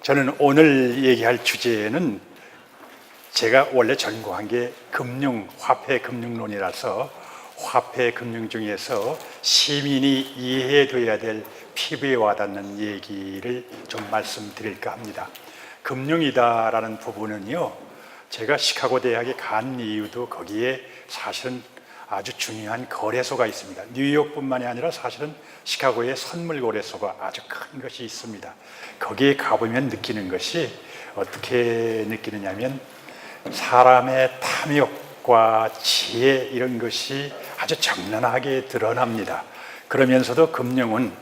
저는 오늘 얘기할 주제는 제가 원래 전공한 게 금융, 화폐 금융론이라서 화폐 금융 중에서 시민이 이해해둬야 될 피부에 와닿는 얘기를 좀 말씀드릴까 합니다. 금융이다라는 부분은요, 제가 시카고 대학에 간 이유도 거기에 사실은 아주 중요한 거래소가 있습니다. 뉴욕뿐만이 아니라 사실은 시카고에 선물 거래소가 아주 큰 것이 있습니다. 거기에 가보면 느끼는 것이 어떻게 느끼느냐면 사람의 탐욕과 지혜 이런 것이 아주 적나라하게 드러납니다. 그러면서도 금융은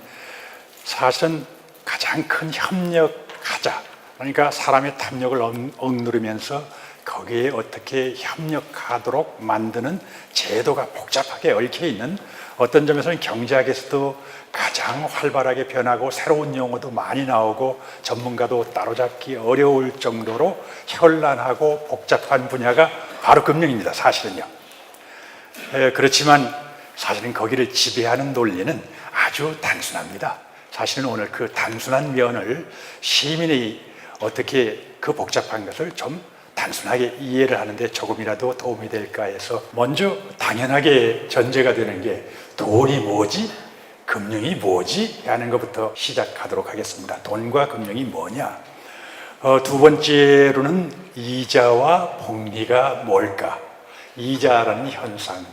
사실은 가장 큰 협력하자, 그러니까 사람의 탐욕을 억누르면서 거기에 어떻게 협력하도록 만드는 제도가 복잡하게 얽혀있는, 어떤 점에서는 경제학에서도 가장 활발하게 변하고 새로운 용어도 많이 나오고 전문가도 따로잡기 어려울 정도로 현란하고 복잡한 분야가 바로 금융입니다. 사실은요. 그렇지만 사실은 거기를 지배하는 논리는 아주 단순합니다. 사실은 오늘 그 단순한 면을 시민이 어떻게 그 복잡한 것을 좀 단순하게 이해를 하는데 조금이라도 도움이 될까 해서, 먼저 당연하게 전제가 되는 게 돈이 뭐지? 금융이 뭐지? 하는 것부터 시작하도록 하겠습니다. 돈과 금융이 뭐냐? 두 번째로는 이자와 복리가 뭘까? 이자라는 현상,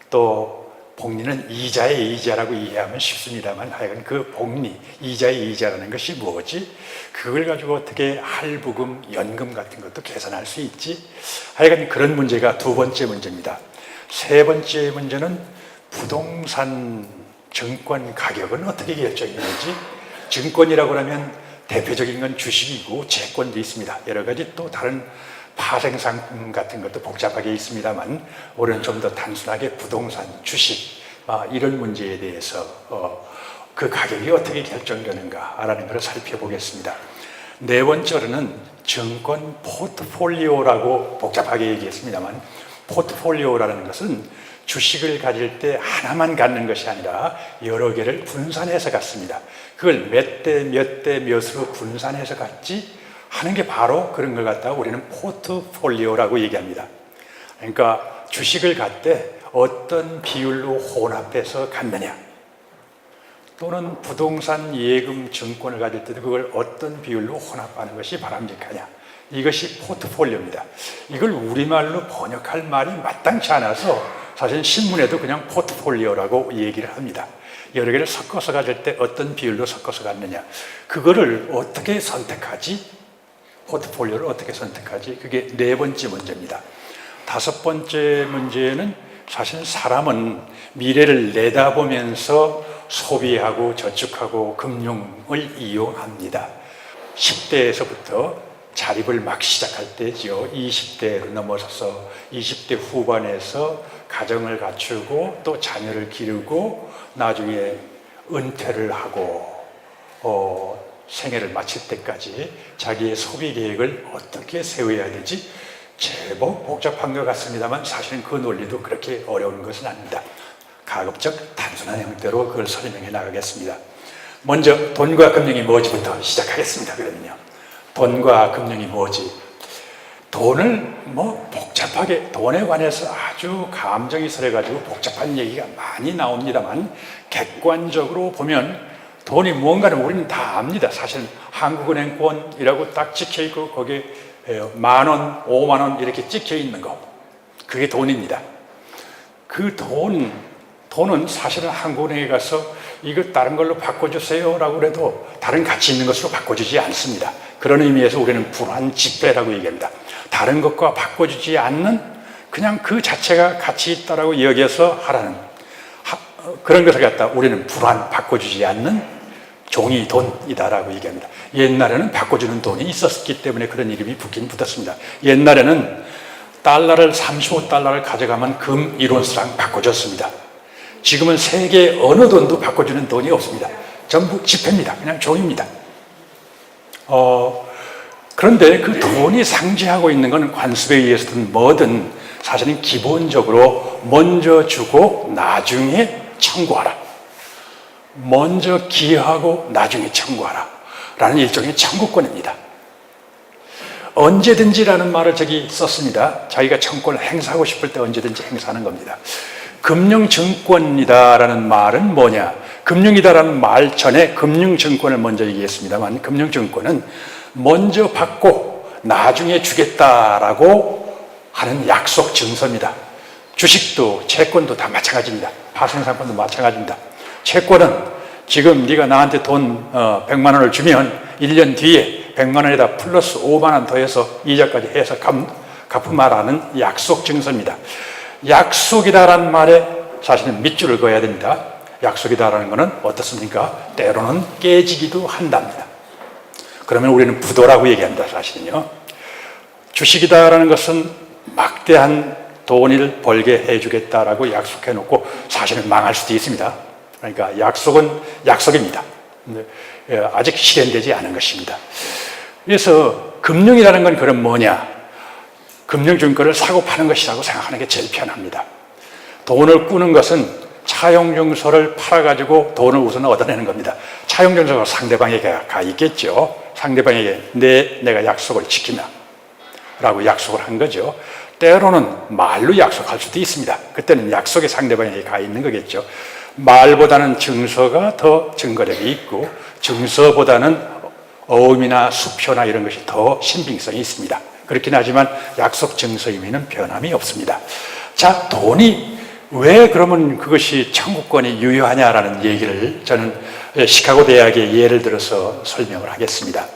또 복리는 이자의 이자라고 이해하면 쉽습니다만 하여간 그 복리, 이자의 이자라는 것이 뭐지? 그걸 가지고 어떻게 할부금, 연금 같은 것도 계산할 수 있지? 하여간 그런 문제가 두 번째 문제입니다. 세 번째 문제는 부동산 증권 가격은 어떻게 결정되는지. 증권이라고 하면 대표적인 건 주식이고 채권도 있습니다. 여러 가지 또 다른 파생상품 같은 것도 복잡하게 있습니다만, 오늘은 좀 더 단순하게 부동산, 주식 이런 문제에 대해서 그 가격이 어떻게 결정되는가라는 것을 살펴보겠습니다. 네 번째로는 증권 포트폴리오라고 복잡하게 얘기했습니다만, 포트폴리오라는 것은 주식을 가질 때 하나만 갖는 것이 아니라 여러 개를 분산해서 갖습니다. 그걸 몇 대 몇 대 몇으로 분산해서 갖지 하는 게 바로 그런 걸 갖다가 우리는 포트폴리오라고 얘기합니다. 그러니까 주식을 갖때 어떤 비율로 혼합해서 갖느냐, 또는 부동산, 예금, 증권을 가질 때도 그걸 어떤 비율로 혼합하는 것이 바람직하냐, 이것이 포트폴리오입니다. 이걸 우리말로 번역할 말이 마땅치 않아서 사실 신문에도 그냥 포트폴리오라고 얘기를 합니다. 여러 개를 섞어서 가질 때 어떤 비율로 섞어서 갖느냐, 그거를 어떻게 선택하지? 포트폴리오를 어떻게 선택하지? 그게 네 번째 문제입니다. 다섯 번째 문제는 사실 사람은 미래를 내다보면서 소비하고 저축하고 금융을 이용합니다. 10대에서부터 자립을 막 시작할 때죠. 20대로 넘어서서 20대 후반에서 가정을 갖추고 또 자녀를 기르고 나중에 은퇴를 하고 생애를 마칠 때까지 자기의 소비 계획을 어떻게 세워야 되지? 제법 복잡한 것 같습니다만 사실은 그 논리도 그렇게 어려운 것은 아닙니다. 가급적 단순한 형태로 그걸 설명해 나가겠습니다. 먼저 돈과 금융이 뭐지부터 시작하겠습니다. 그러면요, 돈과 금융이 뭐지? 돈을 복잡하게, 돈에 관해서 아주 감정이 설해가지고 복잡한 얘기가 많이 나옵니다만, 객관적으로 보면 돈이 뭔가는 우리는 다 압니다. 사실 한국은행권이라고 딱 찍혀있고 거기에 10,000원, 50,000원 이렇게 찍혀있는 거, 그게 돈입니다. 그 돈은 사실은 한국은행에 가서 이거 다른 걸로 바꿔주세요 라고 해도 다른 가치 있는 것으로 바꿔주지 않습니다. 그런 의미에서 우리는 불환 지폐라고 얘기합니다. 다른 것과 바꿔주지 않는, 그냥 그 자체가 가치 있다라고 여겨서 하라는 그런 것을 갖다 우리는 불환, 바꿔주지 않는 종이 돈이다라고 얘기합니다. 옛날에는 바꿔주는 돈이 있었기 때문에 그런 이름이 붙긴 붙었습니다. 옛날에는 달러를 35달러를 가져가면 금 1온스랑 바꿔줬습니다. 지금은 세계 어느 돈도 바꿔주는 돈이 없습니다. 전부 지폐입니다. 그냥 종입니다. 그런데 그 돈이 상징하고 있는 것은 관습에 의해서든 뭐든 사실은 기본적으로 먼저 주고 나중에 청구하라. 먼저 기여하고 나중에 청구하라. 라는 일종의 청구권입니다. 언제든지라는 말을 저기 썼습니다. 자기가 청구권을 행사하고 싶을 때 언제든지 행사하는 겁니다. 금융증권이다라는 말은 뭐냐? 금융이다라는 말 전에 금융증권을 먼저 얘기했습니다만, 금융증권은 먼저 받고 나중에 주겠다라고 하는 약속 증서입니다. 주식도 채권도 다 마찬가지입니다. 파생상품도 마찬가지입니다. 채권은 지금 네가 나한테 돈 100만 원을 주면 1년 뒤에 100만 원에다 플러스 5만 원 더해서 이자까지 해서 갚음하라는 약속 증서입니다. 약속이다라는 말에 사실은 밑줄을 그어야 됩니다. 약속이다라는 것은 어떻습니까? 때로는 깨지기도 한답니다. 그러면 우리는 부도라고 얘기합니다. 사실은요. 주식이다라는 것은 막대한 돈을 벌게 해주겠다라고 약속해놓고 사실은 망할 수도 있습니다. 그러니까 약속은 약속입니다. 아직 실현되지 않은 것입니다. 그래서 금융이라는 건 그럼 뭐냐? 금융증권을 사고 파는 것이라고 생각하는 게 제일 편합니다. 돈을 꾸는 것은 차용증서를 팔아가지고 돈을 우선 얻어내는 겁니다. 차용증서가 상대방에게 가 있겠죠. 상대방에게 내가 약속을 지키며 라고 약속을 한 거죠. 때로는 말로 약속할 수도 있습니다. 그때는 약속이 상대방에게 가 있는 거겠죠. 말보다는 증서가 더 증거력이 있고 증서보다는 어음이나 수표나 이런 것이 더 신빙성이 있습니다. 그렇긴 하지만 약속 증서 의미는 변함이 없습니다. 자, 돈이 왜 그러면 그것이 청구권이 유효하냐라는 얘기를 저는 시카고 대학의 예를 들어서 설명을 하겠습니다.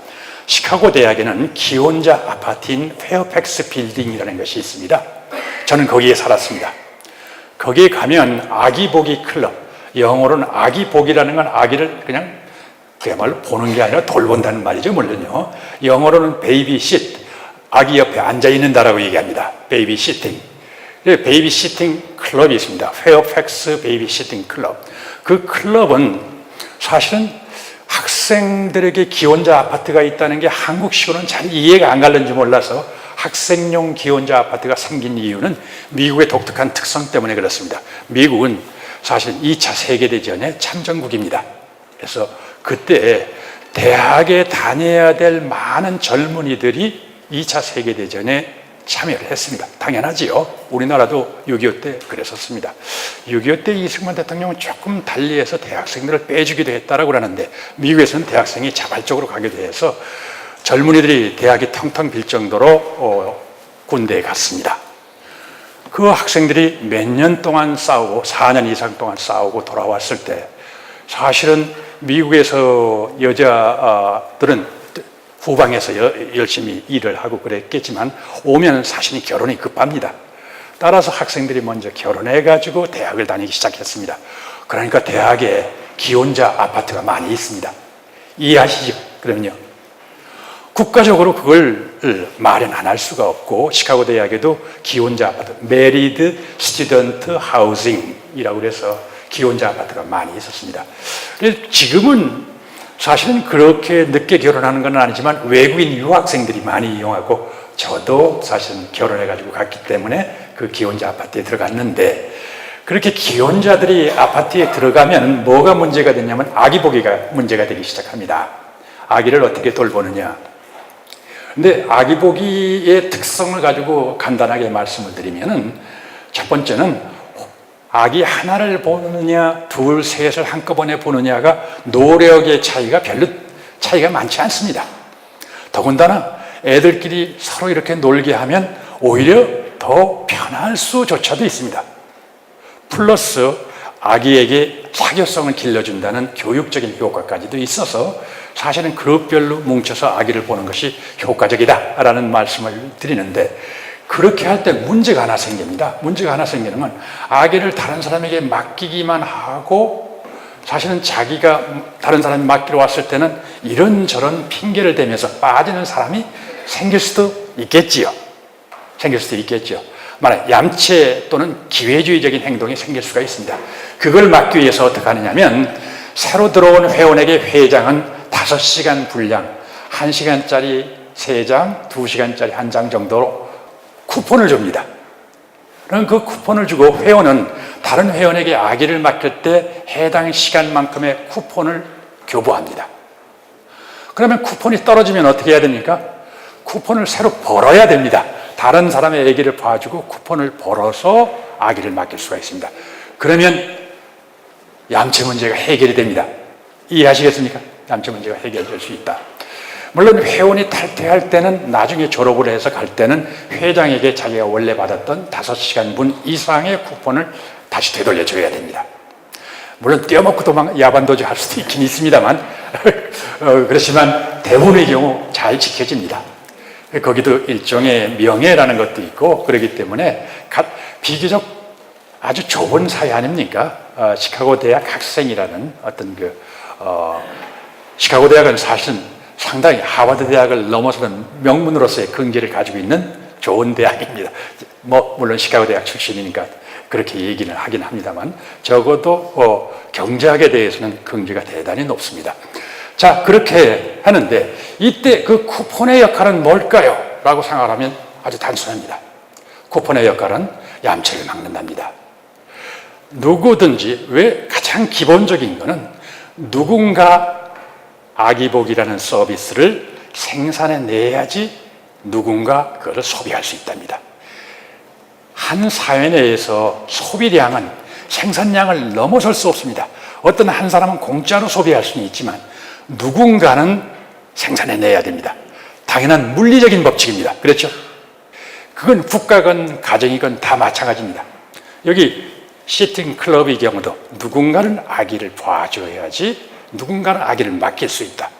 시카고 대학에는 기혼자 아파트인 페어팩스 빌딩이라는 것이 있습니다. 저는 거기에 살았습니다. 거기에 가면 아기보기 클럽, 영어로는 아기보기라는 건 아기를 그냥 그야말로 보는 게 아니라 돌본다는 말이죠, 물론요. 영어로는 베이비시트, 아기 옆에 앉아있는다라고 얘기합니다. 베이비시팅. 베이비시팅 클럽이 있습니다. 페어팩스 베이비시팅 클럽. 그 클럽은 사실은 학생들에게 기혼자 아파트가 있다는 게 한국식으로는 잘 이해가 안 가는지 몰라서 학생용 기혼자 아파트가 생긴 이유는 미국의 독특한 특성 때문에 그렇습니다. 미국은 사실 2차 세계대전의 참전국입니다. 그래서 그때 대학에 다녀야 될 많은 젊은이들이 2차 세계대전에 참여를 했습니다. 당연하지요. 우리나라도 6.25 때 그랬었습니다. 6.25 때 이승만 대통령은 조금 달리해서 대학생들을 빼주기도 했다라고 그러는데 미국에서는 대학생이 자발적으로 가기도 해서 젊은이들이 대학이 텅텅 빌 정도로 군대에 갔습니다. 그 학생들이 몇 년 동안 싸우고 4년 이상 동안 싸우고 돌아왔을 때 사실은 미국에서 여자들은 후방에서 열심히 일을 하고 그랬겠지만 오면 사실은 결혼이 급합니다. 따라서 학생들이 먼저 결혼해가지고 대학을 다니기 시작했습니다. 그러니까 대학에 기혼자 아파트가 많이 있습니다. 이해하시죠? 그러면요. 국가적으로 그걸 마련 안 할 수가 없고 시카고 대학에도 기혼자 아파트, 메리드 스튜던트 하우징이라고 그래서 기혼자 아파트가 많이 있었습니다. 지금은 사실은 그렇게 늦게 결혼하는 건 아니지만 외국인 유학생들이 많이 이용하고 저도 사실은 결혼해가지고 갔기 때문에 그 기혼자 아파트에 들어갔는데 그렇게 기혼자들이 아파트에 들어가면 뭐가 문제가 되냐면 아기 보기가 문제가 되기 시작합니다. 아기를 어떻게 돌보느냐. 근데 아기 보기의 특성을 가지고 간단하게 말씀을 드리면은 첫 번째는 아기 하나를 보느냐 둘, 셋을 한꺼번에 보느냐가 노력의 차이가 별로 차이가 많지 않습니다. 더군다나 애들끼리 서로 이렇게 놀게 하면 오히려 더 편할 수조차도 있습니다. 플러스 아기에게 사교성을 길러준다는 교육적인 효과까지도 있어서 사실은 그룹별로 뭉쳐서 아기를 보는 것이 효과적이다라는 말씀을 드리는데 그렇게 할 때 문제가 하나 생깁니다. 문제가 하나 생기는 건 아기를 다른 사람에게 맡기기만 하고 사실은 자기가 다른 사람이 맡기러 왔을 때는 이런저런 핑계를 대면서 빠지는 사람이 생길 수도 있겠지요. 생길 수도 있겠죠. 만약 얌체 또는 기회주의적인 행동이 생길 수가 있습니다. 그걸 막기 위해서 어떻게 하느냐면 새로 들어온 회원에게 회장은 5시간 분량, 1시간짜리 3장, 2시간짜리 1장 정도로 쿠폰을 줍니다. 그럼 그 쿠폰을 주고 회원은 다른 회원에게 아기를 맡길 때 해당 시간만큼의 쿠폰을 교부합니다. 그러면 쿠폰이 떨어지면 어떻게 해야 됩니까? 쿠폰을 새로 벌어야 됩니다. 다른 사람의 아기를 봐주고 쿠폰을 벌어서 아기를 맡길 수가 있습니다. 그러면 얌체 문제가 해결이 됩니다. 이해하시겠습니까? 얌체 문제가 해결될 수 있다. 물론 회원이 탈퇴할 때는 나중에 졸업을 해서 갈 때는 회장에게 자기가 원래 받았던 5시간분 이상의 쿠폰을 다시 되돌려줘야 됩니다. 물론 떼어먹고 도망 야반도주 할 수도 있긴 있습니다만 그렇지만 대부분의 경우 잘 지켜집니다. 거기도 일종의 명예라는 것도 있고 그렇기 때문에 비교적 아주 좁은 사회 아닙니까? 시카고 대학 학생이라는 어떤 시카고 대학은 사실은 상당히 하버드 대학을 넘어서는 명문으로서의 근기를 가지고 있는 좋은 대학입니다. 물론 시카고 대학 출신이니까 그렇게 얘기는 하긴 합니다만 적어도 경제학에 대해서는 근기가 대단히 높습니다. 자, 그렇게 하는데 이때 그 쿠폰의 역할은 뭘까요? 라고 생각하면 아주 단순합니다. 쿠폰의 역할은 얌체를 막는답니다. 누구든지 왜 가장 기본적인 거는 누군가 아기복이라는 서비스를 생산해내야지 누군가 그것을 소비할 수 있답니다. 한 사회 내에서 소비량은 생산량을 넘어설 수 없습니다. 어떤 한 사람은 공짜로 소비할 수는 있지만 누군가는 생산해내야 됩니다. 당연한 물리적인 법칙입니다. 그렇죠? 그건 국가건 가정이건 다 마찬가지입니다. 여기 시팅 클럽의 경우도 누군가는 아기를 봐줘야지 누군가는 아기를 맡길 수 있다.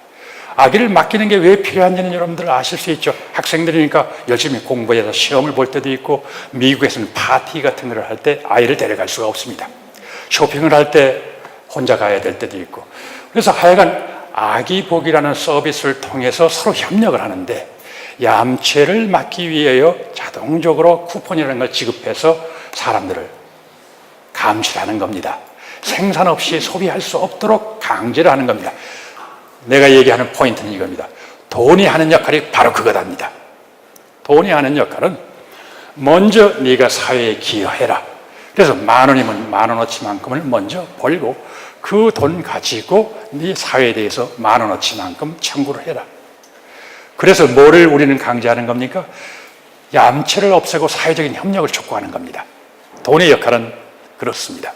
아기를 맡기는 게 왜 필요한지는 여러분들 아실 수 있죠. 학생들이니까 열심히 공부해서 시험을 볼 때도 있고 미국에서는 파티 같은 걸 할 때 아이를 데려갈 수가 없습니다. 쇼핑을 할 때 혼자 가야 될 때도 있고 그래서 하여간 아기복이라는 서비스를 통해서 서로 협력을 하는데 얌체를 막기 위하여 자동적으로 쿠폰이라는 걸 지급해서 사람들을 감시하는 겁니다. 생산 없이 소비할 수 없도록 강제를 하는 겁니다. 내가 얘기하는 포인트는 이겁니다. 돈이 하는 역할이 바로 그거답니다. 돈이 하는 역할은 먼저 네가 사회에 기여해라. 그래서 10,000원이면 10,000원어치만큼을 먼저 벌고 그 돈 가지고 네 사회에 대해서 10,000원어치만큼 청구를 해라. 그래서 뭐를 우리는 강제하는 겁니까? 얌체를 없애고 사회적인 협력을 촉구하는 겁니다. 돈의 역할은 그렇습니다.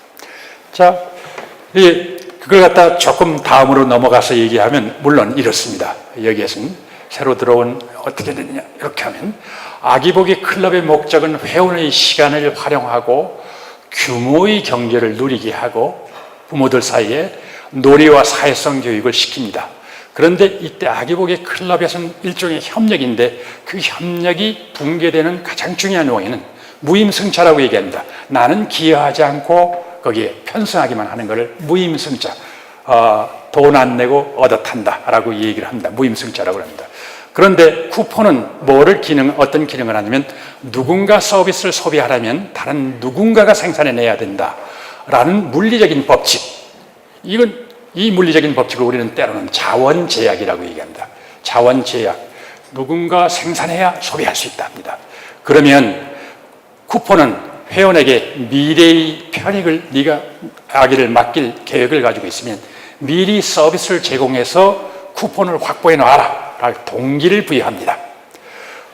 자, 그걸 갖다 조금 다음으로 넘어가서 얘기하면 물론 이렇습니다. 여기에서는 새로 들어온 어떻게 되느냐 이렇게 하면 아기복이 클럽의 목적은 회원의 시간을 활용하고 규모의 경제를 누리게 하고 부모들 사이에 놀이와 사회성 교육을 시킵니다. 그런데 이때 아기복의 클럽에서는 일종의 협력인데 그 협력이 붕괴되는 가장 중요한 원인은 무임승차라고 얘기합니다. 나는 기여하지 않고 거기에 편승하기만 하는 것을 무임승차, 돈 안 내고 얻어 탄다라고 얘기를 합니다. 무임승차라고 합니다. 그런데 쿠폰은 어떤 기능을 하냐면 누군가 서비스를 소비하려면 다른 누군가가 생산해내야 된다라는 물리적인 법칙. 이 물리적인 법칙을 우리는 때로는 자원제약이라고 얘기합니다. 자원제약. 누군가 생산해야 소비할 수 있답니다. 그러면 쿠폰은 회원에게 미래의 편익을 네가 아기를 맡길 계획을 가지고 있으면 미리 서비스를 제공해서 쿠폰을 확보해 놔라 랄 동기를 부여합니다.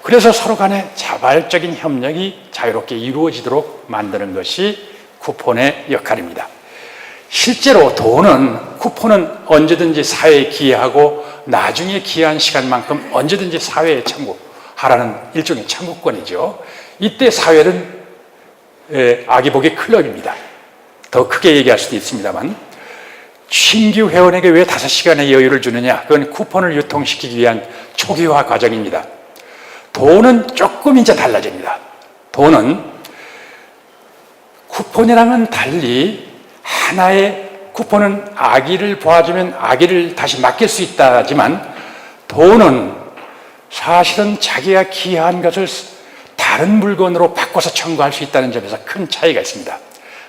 그래서 서로 간에 자발적인 협력이 자유롭게 이루어지도록 만드는 것이 쿠폰의 역할입니다. 실제로 쿠폰은 언제든지 사회에 기여하고 나중에 기여한 시간만큼 언제든지 사회에 청구하라는 일종의 청구권이죠. 이때 사회는 아기복의 클럽입니다. 더 크게 얘기할 수도 있습니다만 신규 회원에게 왜 5시간의 여유를 주느냐? 그건 쿠폰을 유통시키기 위한 초기화 과정입니다. 돈은 조금 이제 달라집니다. 돈은 쿠폰이랑은 달리 하나의 쿠폰은 아기를 보아주면 아기를 다시 맡길 수 있다지만 돈은 사실은 자기가 기여한 것을 다른 물건으로 바꿔서 청구할 수 있다는 점에서 큰 차이가 있습니다.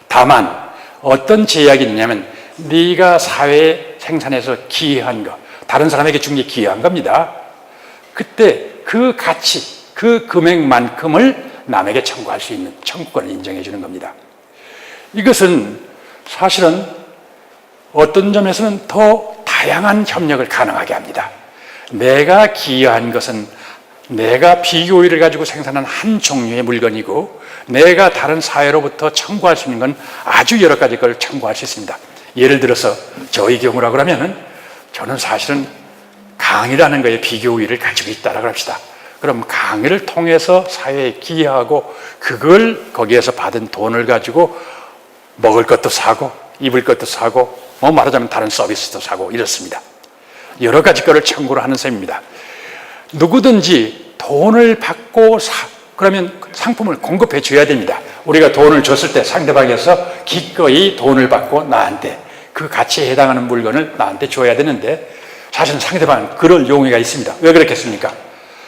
다만 어떤 제약이 있냐면 네가 사회에 생산해서 기여한 거, 다른 사람에게 준 게 기여한 겁니다. 그때 그 가치, 그 금액만큼을 남에게 청구할 수 있는 청구권을 인정해 주는 겁니다. 이것은 사실은 어떤 점에서는 더 다양한 협력을 가능하게 합니다. 내가 기여한 것은 내가 피규어를 가지고 생산한 한 종류의 물건이고, 내가 다른 사회로부터 청구할 수 있는 건 아주 여러 가지 걸 청구할 수 있습니다. 예를 들어서 저의 경우라 그러면은 저는 사실은 강의라는 거에 피규어를 가지고 있다라고 합시다. 그럼 강의를 통해서 사회에 기여하고 그걸 거기에서 받은 돈을 가지고 먹을 것도 사고 입을 것도 사고 뭐 말하자면 다른 서비스도 사고 이렇습니다. 여러 가지 거를 청구를 하는 셈입니다. 누구든지 돈을 받고 그러면 상품을 공급해 줘야 됩니다. 우리가 돈을 줬을 때 상대방에서 기꺼이 돈을 받고 나한테 그 가치에 해당하는 물건을 나한테 줘야 되는데, 사실은 상대방은 그럴 용의가 있습니다. 왜 그렇겠습니까?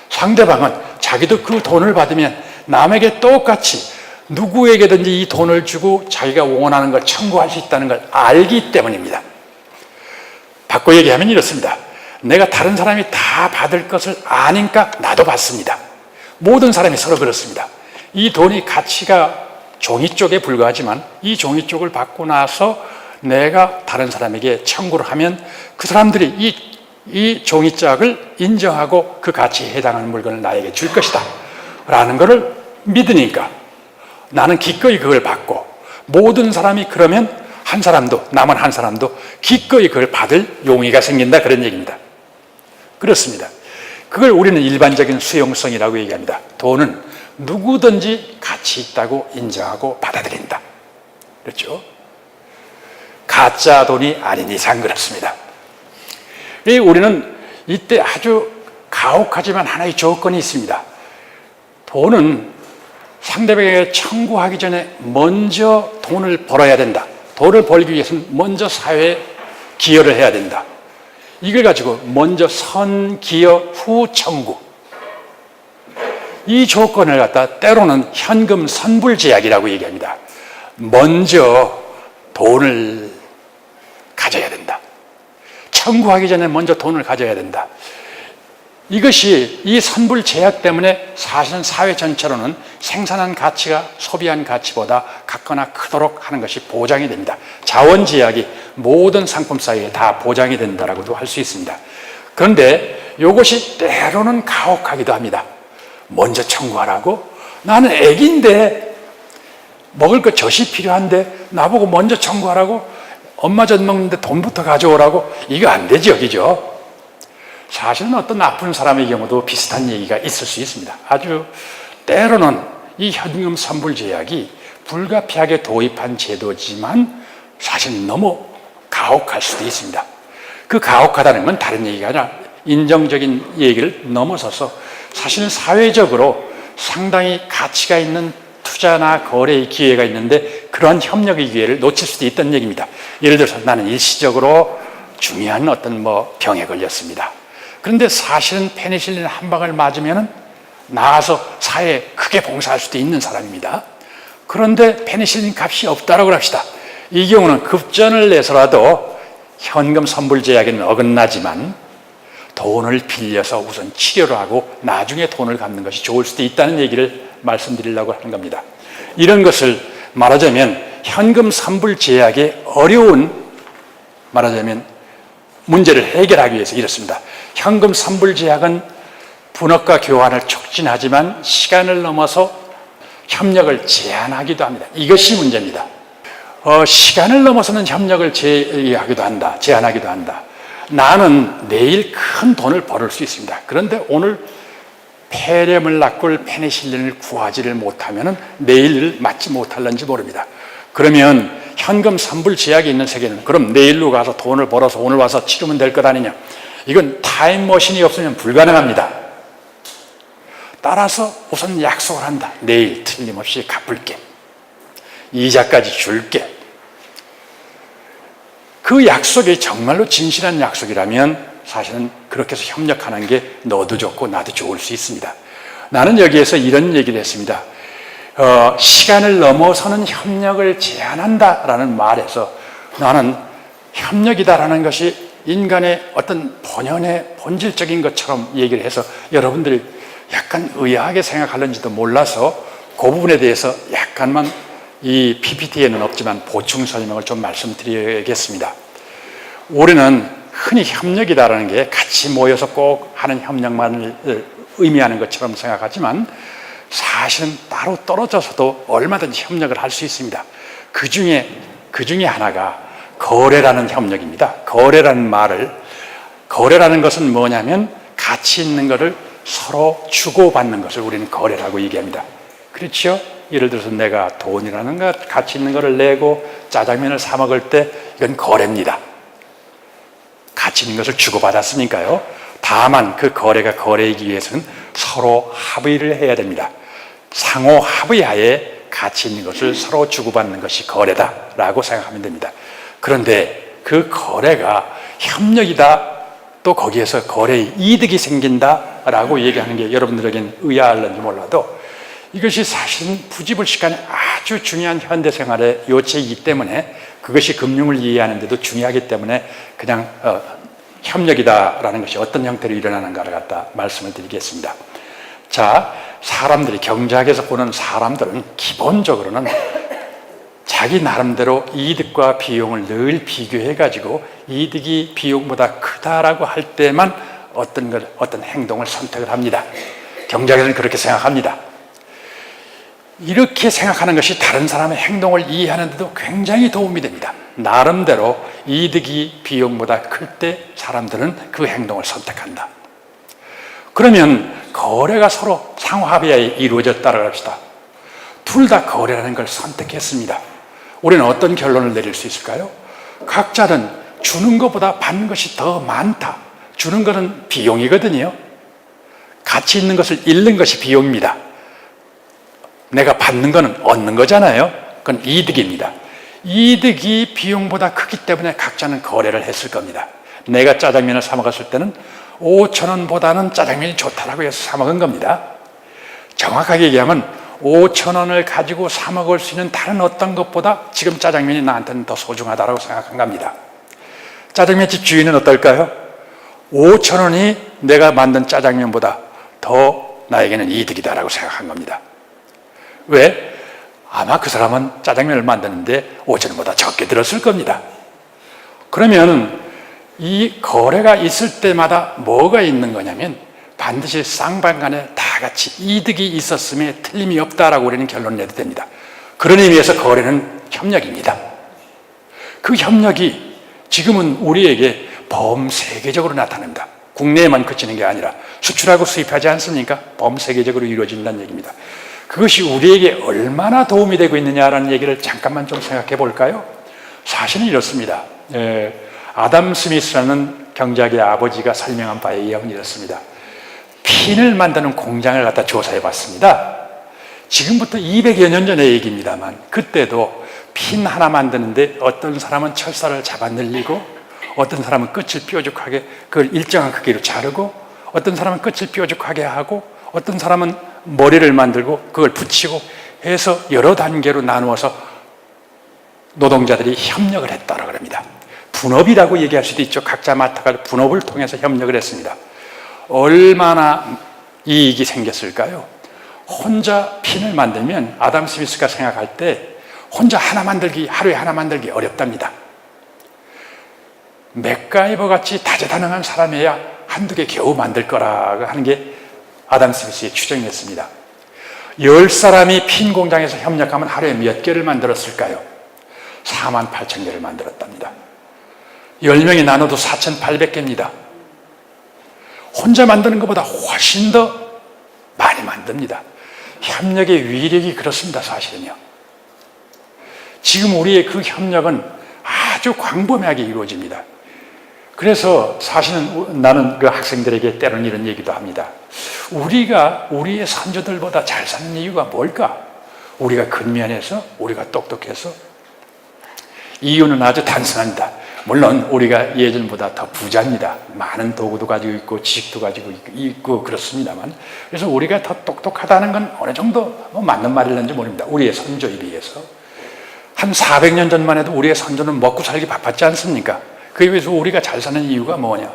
상대방은 자기도 그 돈을 받으면 남에게 똑같이 누구에게든지 이 돈을 주고 자기가 원하는 걸 청구할 수 있다는 걸 알기 때문입니다. 바꿔 얘기하면 이렇습니다. 내가 다른 사람이 다 받을 것을 아니까 나도 받습니다. 모든 사람이 서로 그렇습니다. 이 돈이 가치가 종이 쪽에 불과하지만 이 종이 쪽을 받고 나서 내가 다른 사람에게 청구를 하면 그 사람들이 이 종이짝을 인정하고 그 가치에 해당하는 물건을 나에게 줄 것이다 라는 것을 믿으니까 나는 기꺼이 그걸 받고, 모든 사람이 그러면 한 사람도, 남은 한 사람도 기꺼이 그걸 받을 용의가 생긴다, 그런 얘기입니다. 그렇습니다. 그걸 우리는 일반적인 수용성이라고 얘기합니다. 돈은 누구든지 가치 있다고 인정하고 받아들인다. 그렇죠? 가짜 돈이 아닌 이상 그렇습니다. 우리는 이때 아주 가혹하지만 하나의 조건이 있습니다. 돈은 상대방에게 청구하기 전에 먼저 돈을 벌어야 된다. 돈을 벌기 위해서는 먼저 사회에 기여를 해야 된다. 이걸 가지고 먼저 선기여 후 청구, 이 조건을 갖다 때로는 현금 선불제약이라고 얘기합니다. 먼저 돈을 가져야 된다. 청구하기 전에 먼저 돈을 가져야 된다. 이것이, 이 선불 제약 때문에 사실은 사회 전체로는 생산한 가치가 소비한 가치보다 같거나 크도록 하는 것이 보장이 됩니다. 자원 제약이 모든 상품 사이에 다 보장이 된다라고도 할 수 있습니다. 그런데 이것이 때로는 가혹하기도 합니다. 먼저 청구하라고? 나는 애기인데 먹을 거 젖이 필요한데 나보고 먼저 청구하라고? 엄마 젖 먹는데 돈부터 가져오라고? 이거 안 되죠, 그죠? 사실은 어떤 나쁜 사람의 경우도 비슷한 얘기가 있을 수 있습니다. 아주 때로는 이 현금 선불 제약이 불가피하게 도입한 제도지만 사실 너무 가혹할 수도 있습니다. 그 가혹하다는 건 다른 얘기가 아니라 인정적인 얘기를 넘어서서 사실 사회적으로 상당히 가치가 있는 투자나 거래의 기회가 있는데 그러한 협력의 기회를 놓칠 수도 있다는 얘기입니다. 예를 들어서 나는 일시적으로 중요한 어떤 병에 걸렸습니다. 그런데 사실은 페니실린 한 방을 맞으면 나가서 사회에 크게 봉사할 수도 있는 사람입니다. 그런데 페니실린 값이 없다라고 합시다. 이 경우는 급전을 내서라도 현금 선불 제약에는 어긋나지만 돈을 빌려서 우선 치료를 하고 나중에 돈을 갚는 것이 좋을 수도 있다는 얘기를 말씀드리려고 하는 겁니다. 이런 것을 말하자면 현금 선불 제약의 어려운, 말하자면 문제를 해결하기 위해서 이렇습니다. 현금 선불 제약은 분업과 교환을 촉진하지만 시간을 넘어서 협력을 제한하기도 합니다. 이것이 문제입니다. 시간을 넘어서는 협력을 제한하기도 한다. 나는 내일 큰 돈을 벌을 수 있습니다. 그런데 오늘 폐렴을 낫고 페니실린을 구하지를 못하면 내일을 맞지 못할는지 모릅니다. 그러면 현금 선불 제약이 있는 세계는 그럼 내일로 가서 돈을 벌어서 오늘 와서 치르면 될 것 아니냐? 이건 타임머신이 없으면 불가능합니다. 따라서 우선 약속을 한다. 내일 틀림없이 갚을게. 이자까지 줄게. 그 약속이 정말로 진실한 약속이라면 사실은 그렇게 해서 협력하는 게 너도 좋고 나도 좋을 수 있습니다. 나는 여기에서 이런 얘기를 했습니다. 시간을 넘어서는 협력을 제한한다라는 말에서 나는 협력이다라는 것이 인간의 어떤 본연의 본질적인 것처럼 얘기를 해서 여러분들이 약간 의아하게 생각하는지도 몰라서 그 부분에 대해서 약간만 이 PPT에는 없지만 보충 설명을 좀 말씀드리겠습니다. 우리는 흔히 협력이다라는 게 같이 모여서 꼭 하는 협력만을 의미하는 것처럼 생각하지만 사실은 따로 떨어져서도 얼마든지 협력을 할 수 있습니다. 그 중에 하나가 거래라는 협력입니다. 거래라는 것은 뭐냐면 가치 있는 것을 서로 주고받는 것을 우리는 거래라고 얘기합니다. 그렇죠? 예를 들어서 내가 돈이라는 것, 가치 있는 것을 내고 짜장면을 사 먹을 때 이건 거래입니다. 가치 있는 것을 주고받았으니까요. 다만 그 거래가 거래이기 위해서는 서로 합의를 해야 됩니다. 상호 합의하에 가치 있는 것을 서로 주고받는 것이 거래다라고 생각하면 됩니다. 그런데 그 거래가 협력이다, 또 거기에서 거래의 이득이 생긴다라고 얘기하는 게 여러분들에게는 의아할런지 몰라도 이것이 사실은 부지불식간에 아주 중요한 현대생활의 요체이기 때문에 그것이 금융을 이해하는 데도 중요하기 때문에 그냥 협력이다라는 것이 어떤 형태로 일어나는가를 갖다 말씀을 드리겠습니다. 자, 사람들이 경제학에서 보는 사람들은 기본적으로는 자기 나름대로 이득과 비용을 늘 비교해가지고 이득이 비용보다 크다라고 할 때만 어떤 행동을 선택을 합니다. 경제학에서는 그렇게 생각합니다. 이렇게 생각하는 것이 다른 사람의 행동을 이해하는 데도 굉장히 도움이 됩니다. 나름대로 이득이 비용보다 클 때 사람들은 그 행동을 선택한다. 그러면 거래가 서로 상호합의하에 이루어졌다고 합시다. 둘 다 거래라는 걸 선택했습니다. 우리는 어떤 결론을 내릴 수 있을까요? 각자는 주는 것보다 받는 것이 더 많다. 주는 것은 비용이거든요. 가치 있는 것을 잃는 것이 비용입니다. 내가 받는 것은 얻는 거잖아요. 그건 이득입니다. 이득이 비용보다 크기 때문에 각자는 거래를 했을 겁니다. 내가 짜장면을 사 먹었을 때는 5,000원보다는 짜장면이 좋다라고 해서 사 먹은 겁니다. 정확하게 얘기하면 5,000원을 가지고 사 먹을 수 있는 다른 어떤 것보다 지금 짜장면이 나한테는 더 소중하다고 생각한 겁니다. 짜장면집 주인은 어떨까요? 5,000원이 내가 만든 짜장면보다 더 나에게는 이득이다라고 생각한 겁니다. 왜? 아마 그 사람은 짜장면을 만드는데 5,000원보다 적게 들었을 겁니다. 그러면 이 거래가 있을 때마다 뭐가 있는 거냐면 반드시 쌍방간에 다 같이 이득이 있었음에 틀림이 없다라고 우리는 결론을 내도 됩니다. 그런 의미에서 거래는 협력입니다. 그 협력이 지금은 우리에게 범세계적으로 나타납니다. 국내에만 그치는 게 아니라 수출하고 수입하지 않습니까? 범세계적으로 이루어진다는 얘기입니다. 그것이 우리에게 얼마나 도움이 되고 있느냐라는 얘기를 잠깐만 좀 생각해 볼까요? 사실은 이렇습니다. 아담 스미스라는 경제학의 아버지가 설명한 바에 의하면 이렇습니다. 핀을 만드는 공장을 갖다 조사해 봤습니다. 지금부터 200여 년 전의 얘기입니다만 그때도 핀 하나 만드는데 어떤 사람은 철사를 잡아 늘리고 어떤 사람은 끝을 뾰족하게 그걸 일정한 크기로 자르고 어떤 사람은 끝을 뾰족하게 하고 어떤 사람은 머리를 만들고 그걸 붙이고 해서 여러 단계로 나누어서 노동자들이 협력을 했다고 합니다. 분업이라고 얘기할 수도 있죠. 각자 맡아가 분업을 통해서 협력을 했습니다. 얼마나 이익이 생겼을까요? 혼자 핀을 만들면 아담 스미스가 생각할 때 혼자 하루에 하나 만들기 어렵답니다. 맥가이버 같이 다재다능한 사람이야 한두 개 겨우 만들 거라고 하는 게 아담 스미스의 추정이었습니다. 10사람이 핀 공장에서 협력하면 하루에 몇 개를 만들었을까요? 48,000개를 만들었답니다. 10명이 나눠도 4,800개입니다. 혼자 만드는 것보다 훨씬 더 많이 만듭니다. 협력의 위력이 그렇습니다. 사실은요. 지금 우리의 그 협력은 아주 광범위하게 이루어집니다. 그래서 사실은 나는 그 학생들에게 때로는 이런 얘기도 합니다. 우리가 우리의 선조들보다 잘 사는 이유가 뭘까? 우리가 근면해서, 우리가 똑똑해서. 이유는 아주 단순합니다. 물론 우리가 예전보다 더 부자입니다. 많은 도구도 가지고 있고 지식도 가지고 있고 그렇습니다만, 그래서 우리가 더 똑똑하다는 건 어느 정도 맞는 말일는지 모릅니다. 우리의 선조에 비해서. 한 400년 전만 해도 우리의 선조는 먹고 살기 바빴지 않습니까? 그에 비해서 우리가 잘 사는 이유가 뭐냐?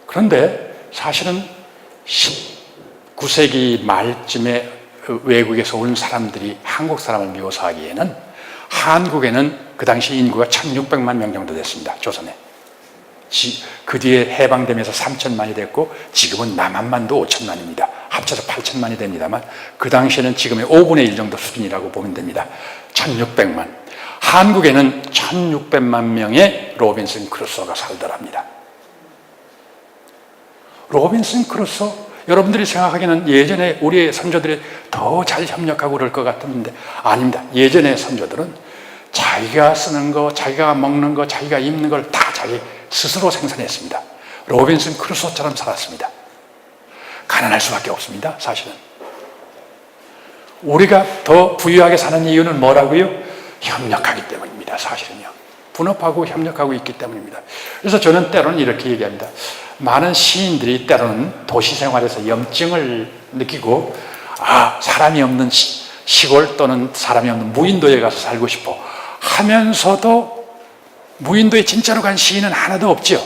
그런데 사실은 19세기 말쯤에 외국에서 온 사람들이 한국 사람을 묘사하기에는 한국에는 그 당시 인구가 1600만 명 정도 됐습니다. 조선에. 그 뒤에 해방되면서 3천만이 됐고 지금은 남한만도 5천만입니다. 합쳐서 8천만이 됩니다만 그 당시에는 지금의 5분의 1 정도 수준이라고 보면 됩니다. 1600만. 한국에는 1600만 명의 로빈슨 크루소가 살더랍니다. 로빈슨 크루소, 여러분들이 생각하기에는 예전에 우리의 선조들이 더 잘 협력하고 그럴 것 같은데 아닙니다. 예전의 선조들은 자기가 쓰는 거, 자기가 먹는 거, 자기가 입는 걸 다 자기 스스로 생산했습니다. 로빈슨 크루소처럼 살았습니다. 가난할 수밖에 없습니다. 사실은 우리가 더 부유하게 사는 이유는 뭐라고요? 협력하기 때문입니다. 사실은요, 분업하고 협력하고 있기 때문입니다. 그래서 저는 때로는 이렇게 얘기합니다. 많은 시인들이 때로는 도시 생활에서 염증을 느끼고 사람이 없는 시골 또는 사람이 없는 무인도에 가서 살고 싶어 하면서도 무인도에 진짜로 간 시인은 하나도 없죠.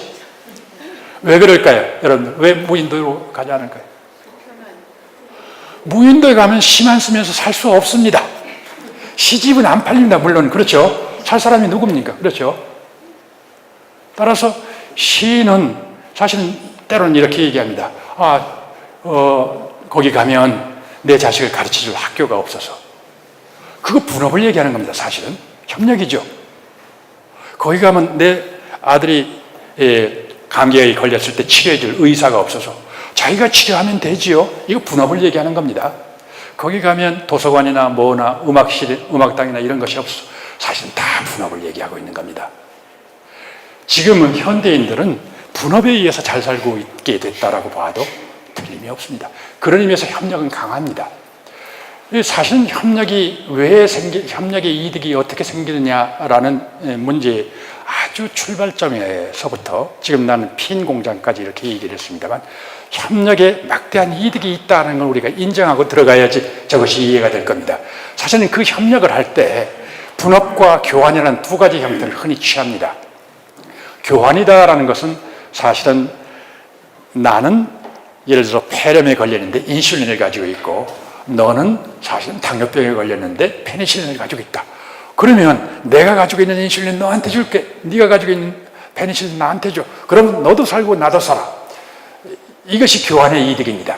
왜 그럴까요? 여러분, 왜 무인도로 가지 않을까요? 무인도에 가면 시만 쓰면서 살 수 없습니다. 시집은 안 팔립니다. 물론 그렇죠. 살 사람이 누굽니까? 그렇죠. 따라서 시인은 사실은 때로는 이렇게 얘기합니다. 거기 가면 내 자식을 가르쳐줄 학교가 없어서. 그거 분업을 얘기하는 겁니다. 사실은 협력이죠. 거기 가면 내 아들이 감기에 걸렸을 때 치료해줄 의사가 없어서 자기가 치료하면 되지요. 이거 분업을 얘기하는 겁니다. 거기 가면 도서관이나 뭐나 음악당이나 이런 것이 없어. 사실은 다 분업을 얘기하고 있는 겁니다. 지금은 현대인들은 분업에 의해서 잘 살고 있게 됐다라고 봐도 틀림이 없습니다. 그런 의미에서 협력은 강합니다. 사실은 협력의 이득이 어떻게 생기느냐라는 문제의 아주 출발점에서부터 지금 나는 핀 공장까지 이렇게 얘기를 했습니다만 협력에 막대한 이득이 있다는 걸 우리가 인정하고 들어가야지 저것이 이해가 될 겁니다. 사실은 그 협력을 할 때 분업과 교환이라는 두 가지 형태를 흔히 취합니다. 교환이다라는 것은 사실은 나는 예를 들어 폐렴에 걸렸는데 인슐린을 가지고 있고 너는 사실은 당뇨병에 걸렸는데 페니실린을 가지고 있다. 그러면 내가 가지고 있는 인슐린 너한테 줄게. 네가 가지고 있는 페니실린 나한테 줘. 그러면 너도 살고 나도 살아. 이것이 교환의 이득입니다.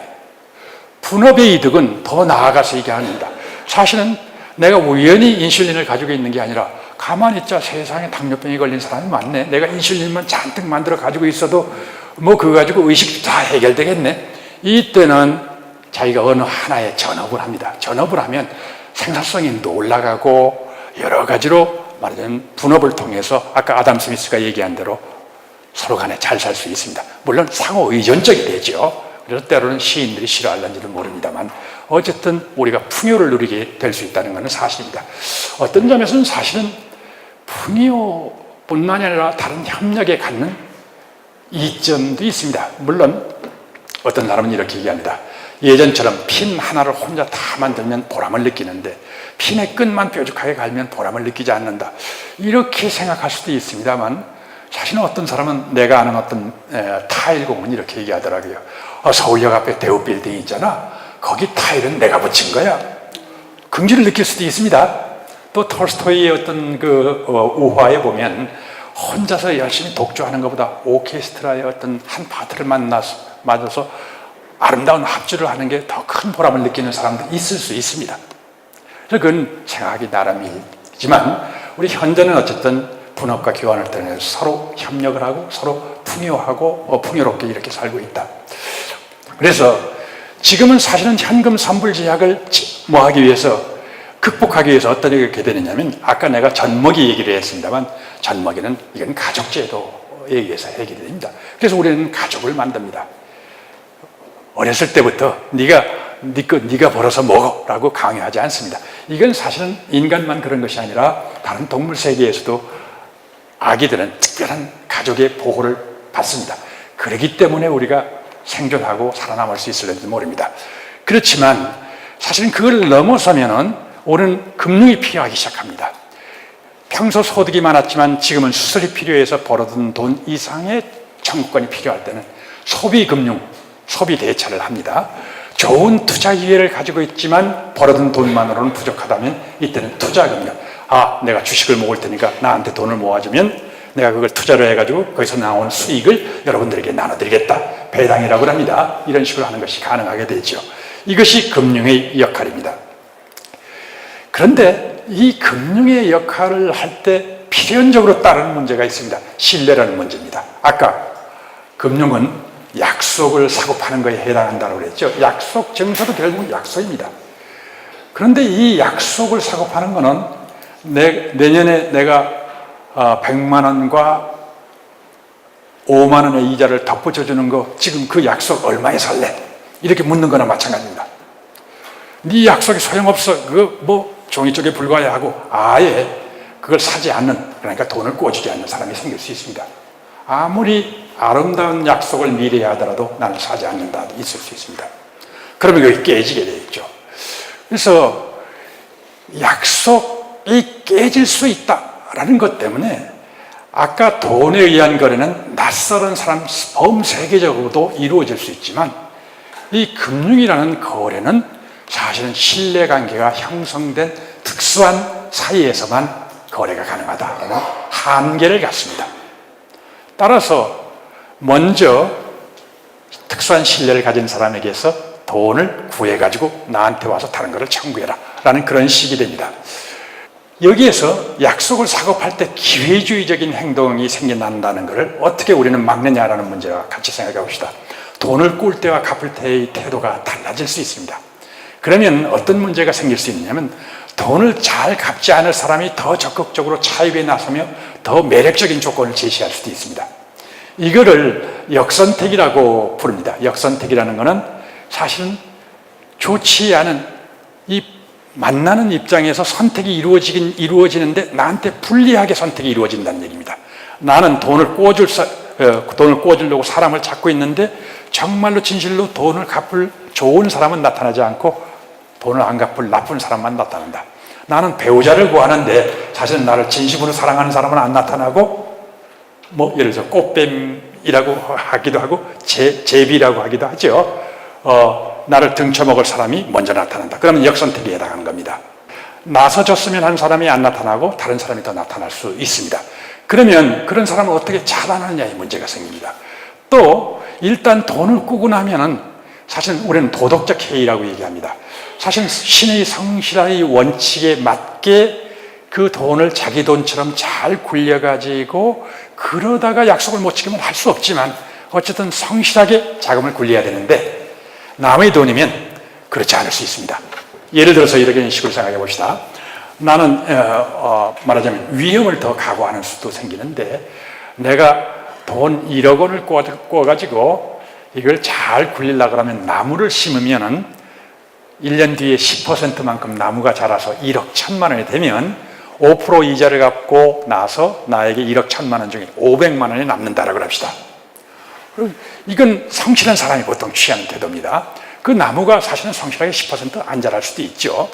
분업의 이득은 더 나아가서 얘기합니다. 사실은 내가 우연히 인슐린을 가지고 있는 게 아니라 가만히 있자 세상에 당뇨병에 걸린 사람이 많네. 내가 인슐린만 잔뜩 만들어 가지고 있어도 뭐 그거 가지고 의식 다 해결되겠네. 이때는 자기가 어느 하나에 전업을 합니다. 전업을 하면 생산성이 올라가고 여러 가지로 말하자면 분업을 통해서 아까 아담 스미스가 얘기한 대로 서로 간에 잘 살 수 있습니다. 물론 상호 의존적이 되죠. 그래서 때로는 시인들이 싫어할는지도 모릅니다만 어쨌든 우리가 풍요를 누리게 될 수 있다는 것은 사실입니다. 어떤 점에서는 사실은 풍요뿐만 아니라 다른 협력에 갖는 이점도 있습니다. 물론 어떤 사람은 이렇게 얘기합니다. 예전처럼 핀 하나를 혼자 다 만들면 보람을 느끼는데 핀의 끝만 뾰족하게 갈면 보람을 느끼지 않는다. 이렇게 생각할 수도 있습니다만 사실은 어떤 사람은 내가 아는 어떤 타일공은 이렇게 얘기하더라고요. 서울역 앞에 대우빌딩 있잖아. 거기 타일은 내가 붙인 거야. 긍지를 느낄 수도 있습니다. 또 톨스토이의 어떤 그 우화에 보면 혼자서 열심히 독주하는 것보다 오케스트라의 어떤 한 파트를 맞아서 아름다운 합주를 하는 게 더 큰 보람을 느끼는 사람도 있을 수 있습니다. 그래서 그건 생각하기 나름이지만 우리 현대는 어쨌든 분업과 교환을 통해서 서로 협력을 하고 서로 풍요하고 풍요롭게 이렇게 살고 있다. 그래서 지금은 사실은 현금 선불 제약을 하기 위해서 극복하기 위해서 어떤 일이 되느냐면 아까 내가 젖먹이 얘기를 했습니다만 젖먹이는 이건 가족제도에 의해서 해결이 됩니다. 그래서 우리는 가족을 만듭니다. 어렸을 때부터 네가 벌어서 먹어라고 강요하지 않습니다. 이건 사실은 인간만 그런 것이 아니라 다른 동물 세계에서도 아기들은 특별한 가족의 보호를 받습니다. 그렇기 때문에 우리가 생존하고 살아남을 수 있을지 모릅니다. 그렇지만 사실은 그걸 넘어서면은 우리는 금융이 필요하기 시작합니다. 평소 소득이 많았지만 지금은 수술이 필요해서 벌어둔 돈 이상의 청구권이 필요할 때는 소비금융, 소비 대처를 합니다. 좋은 투자 기회를 가지고 있지만 벌어둔 돈만으로는 부족하다면 이때는 투자금융. 내가 주식을 먹을 테니까 나한테 돈을 모아주면 내가 그걸 투자로 해가지고 거기서 나온 수익을 여러분들에게 나눠드리겠다. 배당이라고 합니다. 이런 식으로 하는 것이 가능하게 되죠. 이것이 금융의 역할입니다. 그런데 이 금융의 역할을 할 때 필연적으로 따르는 문제가 있습니다. 신뢰라는 문제입니다. 아까 금융은 약속을 사고 파는 것에 해당한다고 그랬죠. 약속 증서도 결국은 약속입니다. 그런데 이 약속을 사고 파는 것은 내년에 내가 100만 원과 5만 원의 이자를 덧붙여 주는 거 지금 그 약속 얼마에 살래? 이렇게 묻는 거나 마찬가지입니다. 네 약속이 소용없어. 그거 뭐 종이 쪽에 불과해 하고 아예 그걸 사지 않는, 그러니까 돈을 꿔주지 않는 사람이 생길 수 있습니다. 아무리 아름다운 약속을 미래에 하더라도 나는 사지 않는다 있을 수 있습니다. 그러면 그게 깨지게 되겠죠. 그래서 약속이 깨질 수 있다라는 것 때문에 아까 돈에 의한 거래는 낯설은 사람 범세계적으로도 이루어질 수 있지만 이 금융이라는 거래는 사실은 신뢰관계가 형성된 특수한 사이에서만 거래가 가능하다는 한계를 갖습니다. 따라서 먼저 특수한 신뢰를 가진 사람에게서 돈을 구해가지고 나한테 와서 다른 것을 청구해라 라는 그런 식이 됩니다. 여기에서 약속을 사고 팔 때 기회주의적인 행동이 생겨난다는 것을 어떻게 우리는 막느냐라는 문제와 같이 생각해 봅시다. 돈을 꿀 때와 갚을 때의 태도가 달라질 수 있습니다. 그러면 어떤 문제가 생길 수 있냐면 돈을 잘 갚지 않을 사람이 더 적극적으로 차입에 나서며 더 매력적인 조건을 제시할 수도 있습니다. 이거를 역선택이라고 부릅니다. 역선택이라는 것은 사실은 좋지 않은 이 만나는 입장에서 선택이 이루어지는데 나한테 불리하게 선택이 이루어진다는 얘기입니다. 나는 돈을 꿔주려고 사람을 찾고 있는데 정말로 진실로 돈을 갚을 좋은 사람은 나타나지 않고 돈을 안 갚을 나쁜 사람만 나타난다. 나는 배우자를 구하는데 사실은 나를 진심으로 사랑하는 사람은 안 나타나고 뭐 예를 들어서 꽃뱀이라고 하기도 하고 제비라고 하기도 하죠. 나를 등쳐먹을 사람이 먼저 나타난다. 그러면 역선택에 해당하는 겁니다. 나서줬으면 하는 사람이 안 나타나고 다른 사람이 더 나타날 수 있습니다. 그러면 그런 사람을 어떻게 차단하느냐의 문제가 생깁니다. 또 일단 돈을 꾸고 나면은 사실 우리는 도덕적 해이라고 얘기합니다. 사실 신의 성실의 원칙에 맞게 그 돈을 자기 돈처럼 잘 굴려가지고 그러다가 약속을 못 지키면 할 수 없지만 어쨌든 성실하게 자금을 굴려야 되는데 남의 돈이면 그렇지 않을 수 있습니다. 예를 들어서 이런 식으로 생각해 봅시다. 나는 말하자면 위험을 더 각오하는 수도 생기는데 내가 돈 1억 원을 꿔가지고 이걸 잘 굴리려고 하면 나무를 심으면은 1년 뒤에 10%만큼 나무가 자라서 1억 1천만 원이 되면 5% 이자를 갚고 나서 나에게 1억 1천만 원 중에 500만 원이 남는다라고 합시다. 이건 성실한 사람이 보통 취하는 태도입니다. 그 나무가 사실은 성실하게 10% 안 자랄 수도 있죠.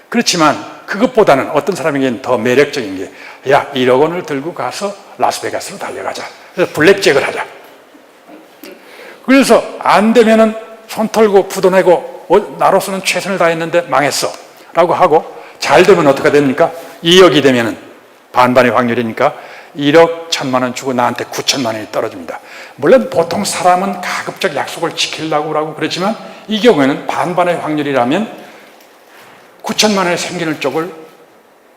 그렇지만 그것보다는 어떤 사람에게는 더 매력적인 게 야, 1억 원을 들고 가서 라스베가스로 달려가자. 그래서 블랙잭을 하자. 그래서 안 되면은 손 털고 부도내고 나로서는 최선을 다했는데 망했어 라고 하고 잘 되면 어떻게 됩니까? 2억이 되면은 반반의 확률이니까 1억 1천만 원 주고 나한테 9천만 원이 떨어집니다. 물론 보통 사람은 가급적 약속을 지키려고 하고 그렇지만 이 경우에는 반반의 확률이라면 9천만 원이 생기는 쪽을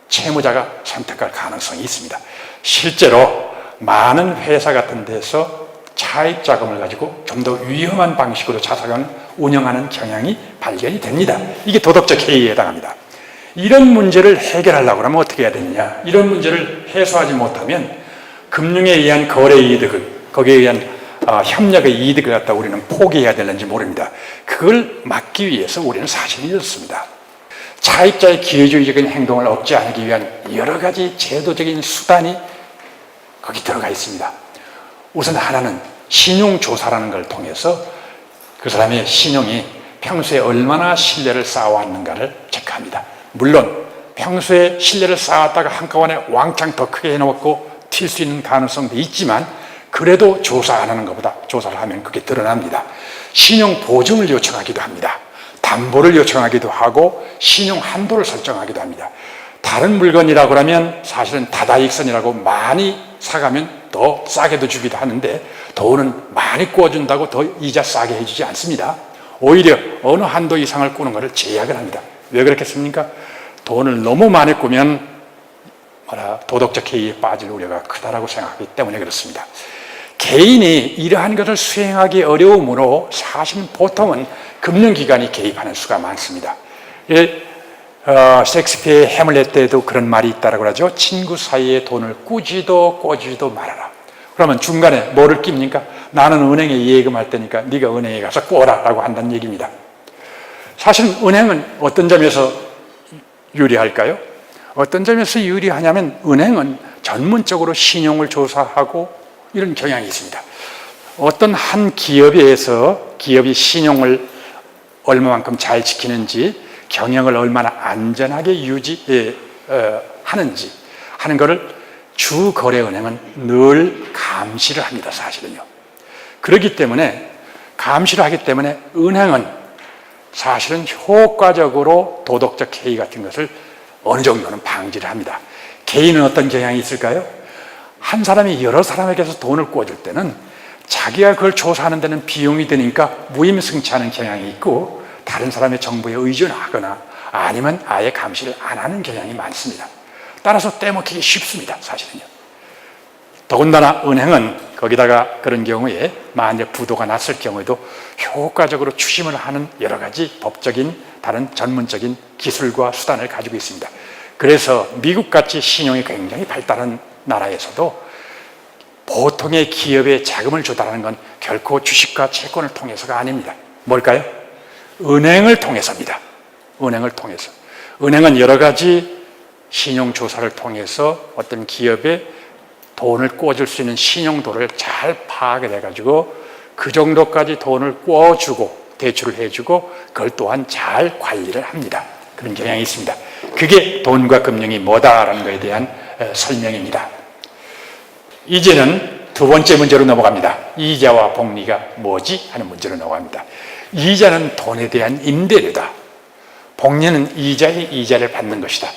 채무자가 선택할 가능성이 있습니다. 실제로 많은 회사 같은 데서 차입 자금을 가지고 좀 더 위험한 방식으로 자산을 운영하는 경향이 발견이 됩니다. 이게 도덕적 해이에 해당합니다. 이런 문제를 해결하려고 하면 어떻게 해야 되느냐? 이런 문제를 해소하지 못하면 금융에 의한 거래 이득을, 거기에 의한 협력의 이득을 갖다 우리는 포기해야 되는지 모릅니다. 그걸 막기 위해서 우리는 사실이 이렇습니다. 차입자의 기회주의적인 행동을 억제하기 위한 여러 가지 제도적인 수단이 거기 들어가 있습니다. 우선 하나는 신용조사라는 걸 통해서 그 사람의 신용이 평소에 얼마나 신뢰를 쌓아왔는가를 체크합니다. 물론 평소에 신뢰를 쌓았다가 한꺼번에 왕창 더 크게 해놓고 튈 수 있는 가능성도 있지만 그래도 조사 안 하는 것보다 조사를 하면 그게 드러납니다. 신용 보증을 요청하기도 합니다. 담보를 요청하기도 하고 신용 한도를 설정하기도 합니다. 다른 물건이라고 그러면 사실은 다다익선이라고 많이 사가면 더 싸게도 주기도 하는데 돈은 많이 구워준다고 더 이자 싸게 해주지 않습니다. 오히려 어느 한도 이상을 꾸는 것을 제약을 합니다. 왜 그렇겠습니까? 돈을 너무 많이 꾸면 도덕적 해이에 빠질 우려가 크다라고 생각하기 때문에 그렇습니다. 개인이 이러한 것을 수행하기 어려우므로 사실은 보통은 금융기관이 개입하는 수가 많습니다. 셰익스피어의 해물렛 때도 그런 말이 있다고 하죠. 친구 사이에 돈을 꾸지도 꿔주지도 말아라. 그러면 중간에 뭐를 낍니까? 나는 은행에 예금할 테니까 네가 은행에 가서 꿔라 라고 한다는 얘기입니다. 사실은 은행은 어떤 점에서 유리할까요? 어떤 점에서 유리하냐면 은행은 전문적으로 신용을 조사하고 이런 경향이 있습니다. 어떤 한 기업에서 기업이 신용을 얼마만큼 잘 지키는지, 경영을 얼마나 안전하게 유지하는지 하는 것을 주거래은행은 늘 감시를 합니다. 사실은요. 그렇기 때문에 감시를 하기 때문에 은행은 사실은 효과적으로 도덕적 해이 같은 것을 어느 정도는 방지를 합니다. 개인은 어떤 경향이 있을까요? 한 사람이 여러 사람에게서 돈을 꿔줄 때는 자기가 그걸 조사하는 데는 비용이 드니까 무임승차하는 경향이 있고 다른 사람의 정보에 의존하거나 아니면 아예 감시를 안 하는 경향이 많습니다. 따라서 떼먹히기 쉽습니다. 사실은요. 더군다나 은행은 거기다가 그런 경우에 만약 부도가 났을 경우에도 효과적으로 추심을 하는 여러 가지 법적인 다른 전문적인 기술과 수단을 가지고 있습니다. 그래서 미국같이 신용이 굉장히 발달한 나라에서도 보통의 기업에 자금을 조달하는 건 결코 주식과 채권을 통해서가 아닙니다. 뭘까요? 은행을 통해서입니다. 은행을 통해서. 은행은 여러 가지 신용조사를 통해서 어떤 기업에 돈을 꿔줄 수 있는 신용도를 잘 파악을 해가지고 그 정도까지 돈을 꿔주고 대출을 해주고 그걸 또한 잘 관리를 합니다. 그런 경향이 있습니다. 그게 돈과 금융이 뭐다라는 것에 대한 설명입니다. 이제는 두 번째 문제로 넘어갑니다. 이자와 복리가 뭐지? 하는 문제로 넘어갑니다. 이자는 돈에 대한 임대료다. 복리는 이자의 이자를 받는 것이다.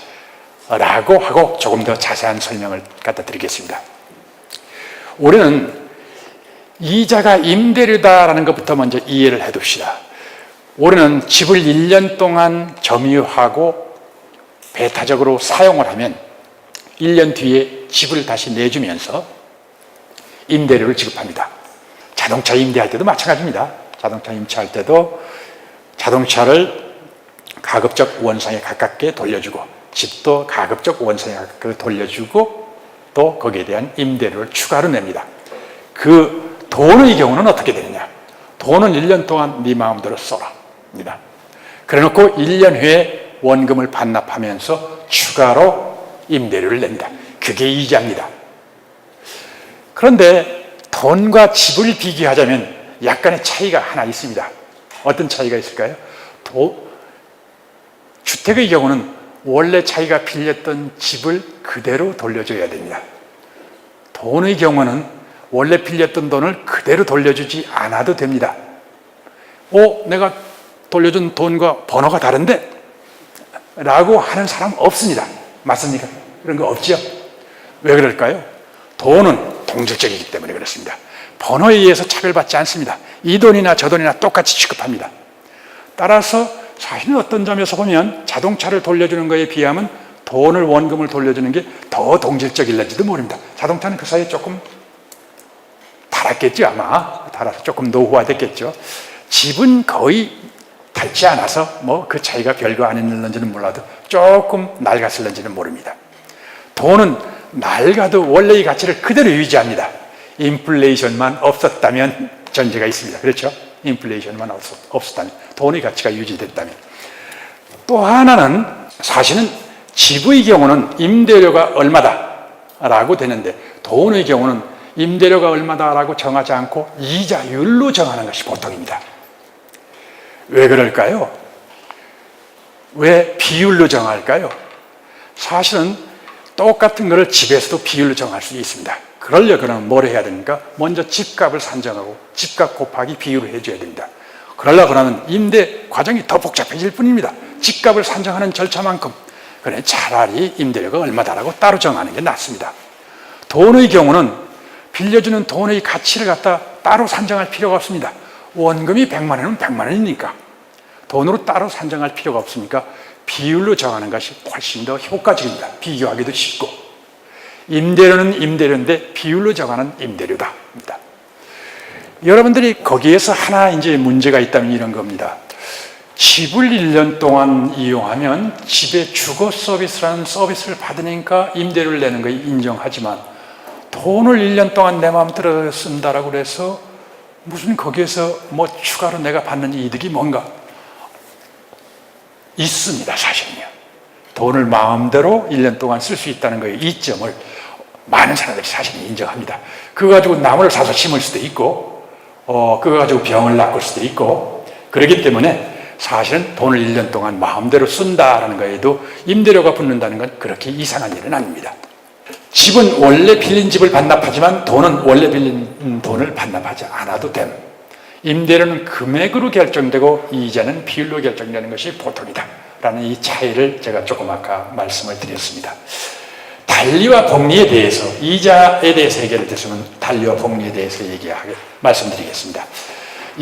라고 하고 조금 더 자세한 설명을 갖다 드리겠습니다. 우리는 이자가 임대료다라는 것부터 먼저 이해를 해둡시다. 우리는 집을 1년 동안 점유하고 배타적으로 사용을 하면 1년 뒤에 집을 다시 내주면서 임대료를 지급합니다. 자동차 임대할 때도 마찬가지입니다. 자동차 임차할 때도 자동차를 가급적 원상에 가깝게 돌려주고 집도 가급적 원상에 가깝게 돌려주고 또 거기에 대한 임대료를 추가로 냅니다. 그 돈의 경우는 어떻게 되느냐? 돈은 1년 동안 네 마음대로 써라. 그래놓고 1년 후에 원금을 반납하면서 추가로 임대료를 냅니다. 그게 이자입니다. 그런데 돈과 집을 비교하자면 약간의 차이가 하나 있습니다. 어떤 차이가 있을까요? 주택의 경우는 원래 자기가 빌렸던 집을 그대로 돌려줘야 됩니다. 돈의 경우는 원래 빌렸던 돈을 그대로 돌려주지 않아도 됩니다. 내가 돌려준 돈과 번호가 다른데? 라고 하는 사람 없습니다. 맞습니까? 그런 거 없죠? 왜 그럴까요? 돈은 동질적이기 때문에 그렇습니다. 번호에 의해서 차별받지 않습니다. 이 돈이나 저 돈이나 똑같이 취급합니다. 따라서 사실은 어떤 점에서 보면 자동차를 돌려주는 것에 비하면 돈을 원금을 돌려주는 게 더 동질적일는지도 모릅니다. 자동차는 그 사이에 조금 달았겠죠. 아마 달아서 조금 노후화됐겠죠. 집은 거의 닳지 않아서 그 차이가 별거 아닐는지는 몰라도 조금 낡았을는지는 모릅니다. 돈은 낡아도 원래의 가치를 그대로 유지합니다. 인플레이션만 없었다면 전제가 있습니다. 그렇죠? 인플레이션만 없었다면, 돈의 가치가 유지됐다면. 또 하나는 사실은 집의 경우는 임대료가 얼마다라고 되는데 돈의 경우는 임대료가 얼마다라고 정하지 않고 이자율로 정하는 것이 보통입니다. 왜 그럴까요? 왜 비율로 정할까요? 사실은 똑같은 것을 집에서도 비율로 정할 수 있습니다. 그러려면 뭘 해야 됩니까? 먼저 집값을 산정하고 집값 곱하기 비율을 해줘야 됩니다. 그러려면 임대 과정이 더 복잡해질 뿐입니다. 집값을 산정하는 절차만큼 그래 차라리 임대료가 얼마다라고 따로 정하는 게 낫습니다. 돈의 경우는 빌려주는 돈의 가치를 갖다 따로 산정할 필요가 없습니다. 원금이 100만 원이면 100만 원이니까 돈으로 따로 산정할 필요가 없으니까 비율로 정하는 것이 훨씬 더 효과적입니다. 비교하기도 쉽고. 임대료는 임대료인데 비율로 정하는 임대료다. 여러분들이 거기에서 하나 이제 문제가 있다면 이런 겁니다. 집을 1년 동안 이용하면 집에 주거 서비스라는 서비스를 받으니까 임대료를 내는 거 인정하지만 돈을 1년 동안 내 마음대로 쓴다라고 해서 무슨 거기에서 뭐 추가로 내가 받는 이득이 뭔가 있습니다. 사실은요. 돈을 마음대로 1년 동안 쓸 수 있다는 거예요. 이 점을 많은 사람들이 사실 인정합니다. 그거 가지고 나무를 사서 심을 수도 있고 그거 가지고 병을 낚을 수도 있고 그렇기 때문에 사실은 돈을 1년 동안 마음대로 쓴다라는 거에도 임대료가 붙는다는 건 그렇게 이상한 일은 아닙니다. 집은 원래 빌린 집을 반납하지만 돈은 원래 빌린 돈을 반납하지 않아도 됨. 임대료는 금액으로 결정되고 이자는 비율로 결정되는 것이 보통이다 라는 이 차이를 제가 조금 아까 말씀을 드렸습니다. 달리와 복리에 대해서 이자에 대해서 얘기를 드리면 달리와 복리에 대해서 말씀드리겠습니다.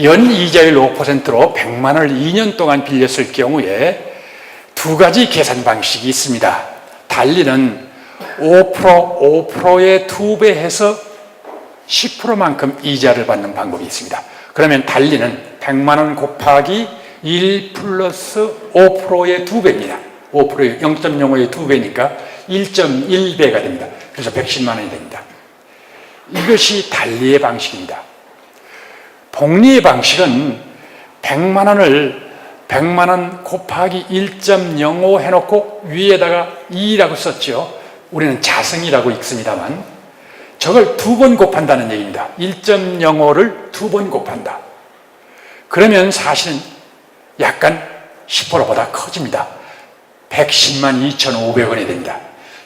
연 이자율 5%로 100만 원을 2년 동안 빌렸을 경우에 두 가지 계산 방식이 있습니다. 달리는 5%의 2배 해서 10%만큼 이자를 받는 방법이 있습니다. 그러면 달리는 100만 원 곱하기 1 플러스 5%의 2배입니다. 5%의 0.05의 2배니까 1.1배가 됩니다. 그래서 110만 원이 됩니다. 이것이 달리의 방식입니다. 복리의 방식은 100만 원 곱하기 1.05 해놓고 위에다가 2라고 썼죠. 우리는 자승이라고 읽습니다만 저걸 2번 곱한다는 얘기입니다. 1.05를 2번 곱한다. 그러면 사실은 약간 10%보다 커집니다. 110만 2,500원이 됩니다.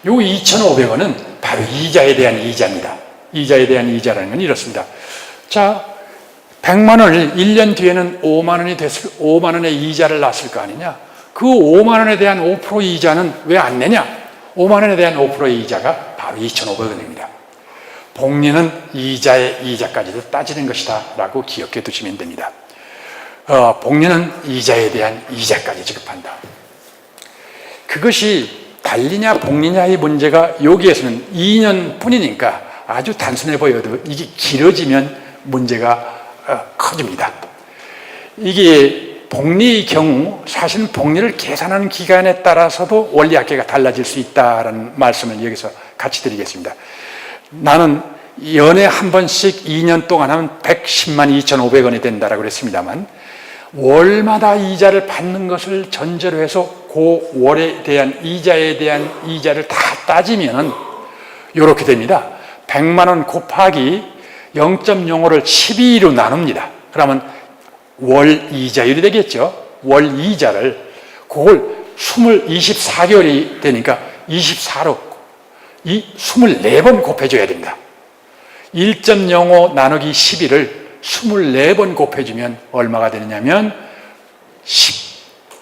요 2,500원은 바로 이자에 대한 이자입니다. 이자에 대한 이자라는 건 이렇습니다. 자, 100만 원을 1년 뒤에는 5만 원이 됐을 5만 원의 이자를 놨을 거 아니냐? 그 5만 원에 대한 5% 이자는 왜 안 내냐? 5만 원에 대한 5%의 이자가 바로 2,500원입니다. 복리는 이자의 이자까지도 따지는 것이다 라고 기억해 두시면 됩니다. 복리는 이자에 대한 이자까지 지급한다. 그것이 달리냐 복리냐의 문제가 여기에서는 2년 뿐이니까 아주 단순해 보여도 이게 길어지면 문제가 커집니다. 이게 복리의 경우 사실은 복리를 계산하는 기간에 따라서도 원리학계가 달라질 수 있다는 말씀을 여기서 같이 드리겠습니다. 나는 연에 한 번씩 2년 동안 하면 110만 2,500원이 된다라고 그랬습니다만 월마다 이자를 받는 것을 전제로 해서 그 월에 대한 이자에 대한 이자를 다 따지면 이렇게 됩니다. 100만 원 곱하기 0.05를 12로 나눕니다. 그러면 월 이자율이 되겠죠. 월 이자를 그걸 24개월이 되니까 24로 이 24번 곱해줘야 됩니다. 1.05 나누기 12를 24번 곱해주면 얼마가 되느냐면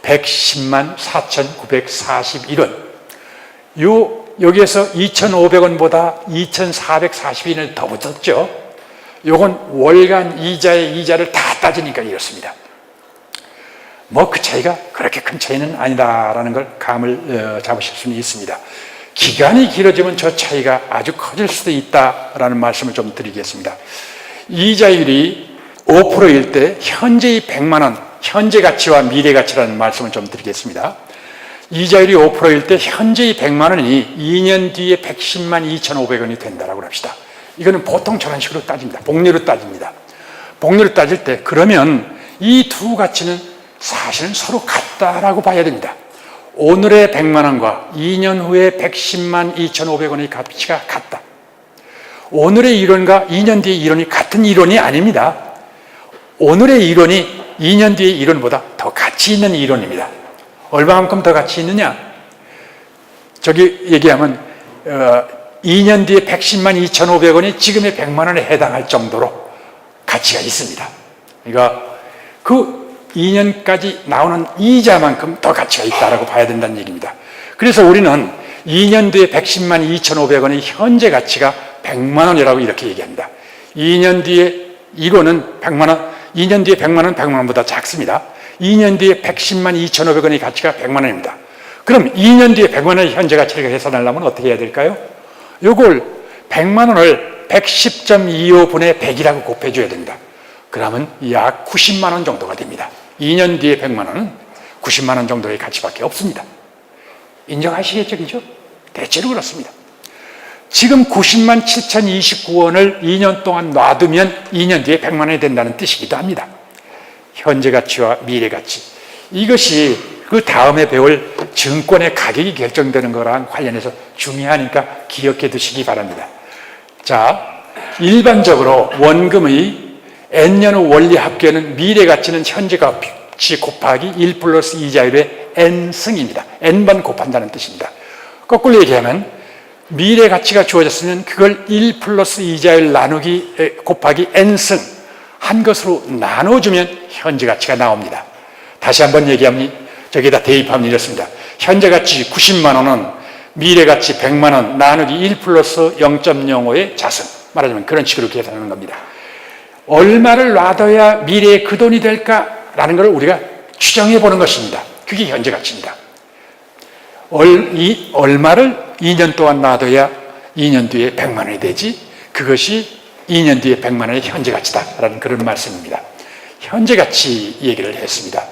110만 4,941원. 여기에서 2,500원보다 2,441원을 더 붙었죠. 요건 월간 이자의 이자를 다 따지니까 이렇습니다. 뭐 그 차이가 그렇게 큰 차이는 아니다라는 걸 감을 잡으실 수는 있습니다. 기간이 길어지면 저 차이가 아주 커질 수도 있다라는 말씀을 좀 드리겠습니다. 이자율이 5%일 때 현재의 100만 원, 현재 가치와 미래 가치라는 말씀을 좀 드리겠습니다. 이자율이 5%일 때 현재의 100만 원이 2년 뒤에 110만 2,500원이 된다라고 합시다. 이거는 보통 저런 식으로 따집니다. 복리로 따집니다. 복리로 따질 때 그러면 이 두 가치는 사실은 서로 같다라고 봐야 됩니다. 오늘의 100만 원과 2년 후에 110만 2,500원의 가치가 같다. 오늘의 이론과 2년 뒤의 이론이 같은 이론이 아닙니다. 오늘의 이론이 2년 뒤의 이론보다 더 가치 있는 이론입니다. 얼마만큼 더 가치 있느냐? 저기 얘기하면 2년 뒤에 110만 2,500원이 지금의 100만 원에 해당할 정도로 가치가 있습니다. 그러니까 그 2년까지 나오는 이자만큼 더 가치가 있다라고 봐야 된다는 얘기입니다. 그래서 우리는 2년 뒤에 110만 2,500원의 현재 가치가 100만 원이라고 이렇게 얘기합니다. 2년 뒤에 이거는 100만 원, 2년 뒤에 100만 원, 100만 원보다 작습니다. 2년 뒤에 110만 2,500원의 가치가 100만 원입니다. 그럼 2년 뒤에 100만 원의 현재 가치를 계산하려면 어떻게 해야 될까요? 요걸 100만 원을 110.25분의 100이라고 곱해줘야 됩니다. 그러면 약 90만 원 정도가 됩니다. 2년 뒤에 100만 원은 90만 원 정도의 가치밖에 없습니다. 인정하시겠죠? 그죠? 대체로 그렇습니다. 지금 90만 7,029원을 2년 동안 놔두면 2년 뒤에 100만 원이 된다는 뜻이기도 합니다. 현재 가치와 미래 가치. 이것이 그 다음에 배울 증권의 가격이 결정되는 거랑 관련해서 중요하니까 기억해 두시기 바랍니다. 자, 일반적으로 원금의 N년 후 원리 합계는 미래 가치는 현재 가치 곱하기 1 플러스 이자율의 N승입니다. N번 곱한다는 뜻입니다. 거꾸로 얘기하면 미래 가치가 주어졌으면 그걸 1 플러스 이자율 나누기 곱하기 N승 한 것으로 나눠주면 현재 가치가 나옵니다. 다시 한번 얘기하면 저기다 대입하면 이렇습니다. 현재 가치 90만 원은 미래 가치 100만 원 나누기 1 플러스 0.05의 자승. 말하자면 그런 식으로 계산하는 겁니다. 얼마를 놔둬야 미래에 그 돈이 될까라는 걸 우리가 추정해 보는 것입니다. 그게 현재 가치입니다. 얼마를 2년 동안 놔둬야 2년 뒤에 100만 원이 되지? 그것이 2년 뒤에 100만 원의 현재 가치다라는 그런 말씀입니다. 현재 가치 얘기를 했습니다.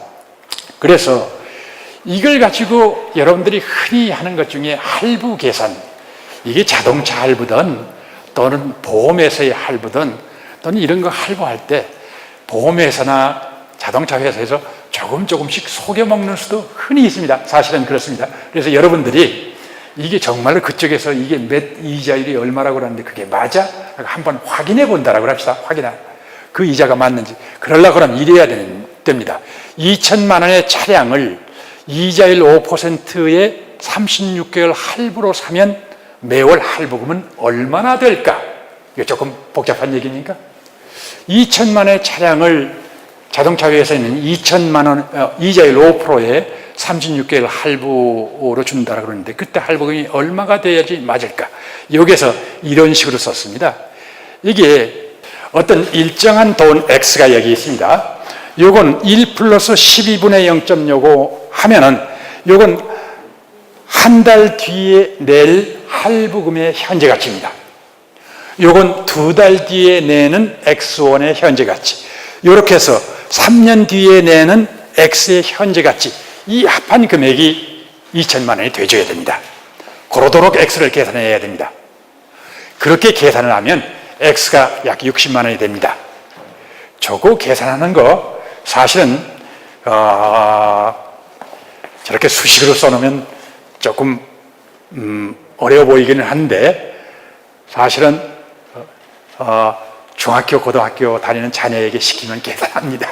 그래서 이걸 가지고 여러분들이 흔히 하는 것 중에 할부 계산, 이게 자동차 할부든 또는 보험회사의 할부든 또는 이런 거 할부할 때 보험회사나 자동차 회사에서 조금씩 속여먹는 수도 흔히 있습니다. 사실은 그렇습니다. 그래서 여러분들이 이게 정말로 그쪽에서 이게 몇 이자율이 얼마라고 하는데 그게 맞아? 한번 확인해 본다라고 합시다. 그 이자가 맞는지. 그러려고 하면 이래야 됩니다. 2천만 원의 차량을 이자율 5%에 36개월 할부로 사면 매월 할부금은 얼마나 될까? 이게 조금 복잡한 얘기니까. 2천만 원의 차량을 자동차 회사에는 2천만 원, 이자율 5%에 36개월 할부로 준다고 그러는데 그때 할부금이 얼마가 돼야지 맞을까? 여기에서 이런 식으로 썼습니다. 이게 어떤 일정한 돈 X가 여기 있습니다. 요건 1 플러스 12분의 0.요거 하면은 요건 한 달 뒤에 낼 할부금의 현재 가치입니다. 요건 2달 뒤에 내는 X1의 현재 가치. 요렇게 해서 3년 뒤에 내는 X의 현재 가치. 이 합한 금액이 2천만 원이 돼줘야 됩니다. 그러도록 X를 계산해야 됩니다. 그렇게 계산을 하면 X가 약 60만 원이 됩니다. 저거 계산하는 거 사실은 저렇게 수식으로 써놓으면 조금 어려워 보이기는 한데 사실은 중학교, 고등학교 다니는 자녀에게 시키면 계산합니다.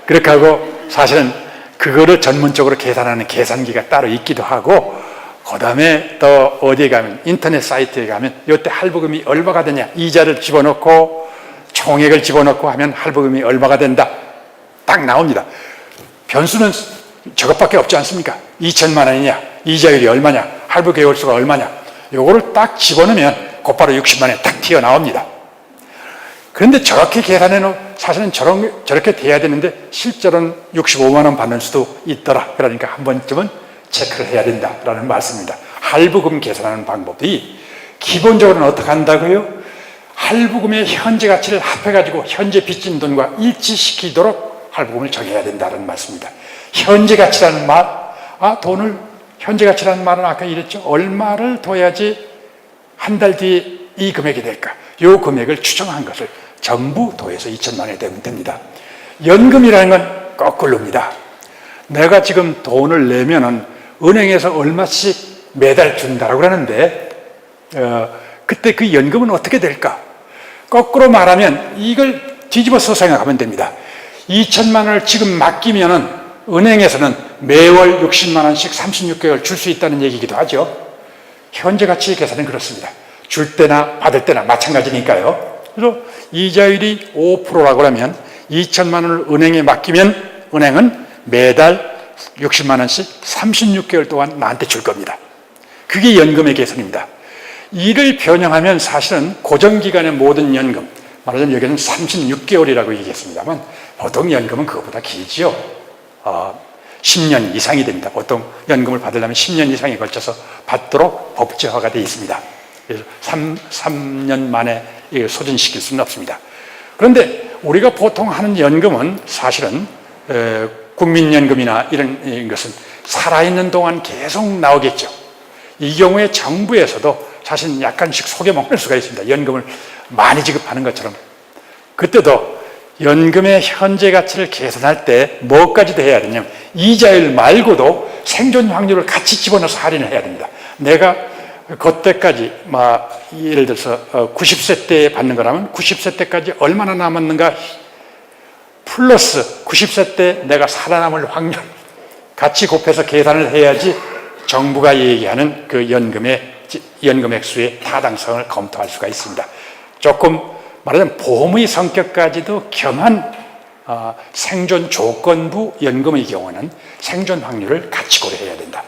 그렇게 하고 사실은 그거를 전문적으로 계산하는 계산기가 따로 있기도 하고 그 다음에 또 어디에 가면 인터넷 사이트에 가면 이때 할부금이 얼마가 되냐 이자를 집어넣고 총액을 집어넣고 하면 할부금이 얼마가 된다 딱 나옵니다. 변수는 저것밖에 없지 않습니까? 2천만 원이냐 이자율이 얼마냐 할부 개월수가 얼마냐 요거를 딱 집어넣으면 곧바로 60만 원이 딱 튀어나옵니다. 그런데 저렇게 계산해 놓으면 사실은 저렇게 돼야 되는데 실제로는 65만 원 받는 수도 있더라. 그러니까 한 번쯤은 체크를 해야 된다라는 말씀입니다. 할부금 계산하는 방법이 기본적으로는 어떻게 한다고요? 할부금의 현재 가치를 합해가지고 현재 빚진 돈과 일치시키도록 할부금을 정해야 된다는 말씀입니다. 현재 가치라는 말, 돈을 현재 가치라는 말은 아까 이랬죠. 얼마를 둬야지 한 달 뒤에 이 금액이 될까? 이 금액을 추정한 것을 전부 더해서 2천만 원이 되면 됩니다. 연금이라는 건 거꾸로입니다. 내가 지금 돈을 내면은 은행에서 얼마씩 매달 준다라고 하는데 그때 그 연금은 어떻게 될까? 거꾸로 말하면 이걸 뒤집어서 생각하면 됩니다. 2천만 원을 지금 맡기면은 은행에서는 매월 60만 원씩 36개월 줄 수 있다는 얘기이기도 하죠. 현재 가치 계산은 그렇습니다. 줄 때나 받을 때나 마찬가지니까요. 그래서 이자율이 5%라고 하면 2천만 원을 은행에 맡기면 은행은 매달 60만 원씩 36개월 동안 나한테 줄 겁니다. 그게 연금의 개선입니다. 이를 변형하면 사실은 고정기간의 모든 연금, 말하자면 여기는 36개월이라고 얘기했습니다만 보통 연금은 그것보다 길지요. 10년 이상이 됩니다. 보통 연금을 받으려면 10년 이상에 걸쳐서 받도록 법제화가 되어 있습니다. 그래서 3년 만에 소진시킬 수는 없습니다. 그런데 우리가 보통 하는 연금은 사실은 국민연금이나 이런 것은 살아있는 동안 계속 나오겠죠. 이 경우에 정부에서도 사실 약간씩 속여먹을 수가 있습니다. 연금을 많이 지급하는 것처럼. 그때도 연금의 현재 가치를 계산할 때 뭐까지도 해야 되냐면 이자율 말고도 생존 확률을 같이 집어넣어서 할인을 해야 됩니다. 내가 그때까지 예를 들어서 90세 때 받는 거라면 90세 때까지 얼마나 남았는가 플러스 90세 때 내가 살아남을 확률 같이 곱해서 계산을 해야지 정부가 얘기하는 그 연금 액수의 타당성을 검토할 수가 있습니다. 조금 말하자면 보험의 성격까지도 겸한 생존 조건부 연금의 경우는 생존 확률을 같이 고려해야 된다.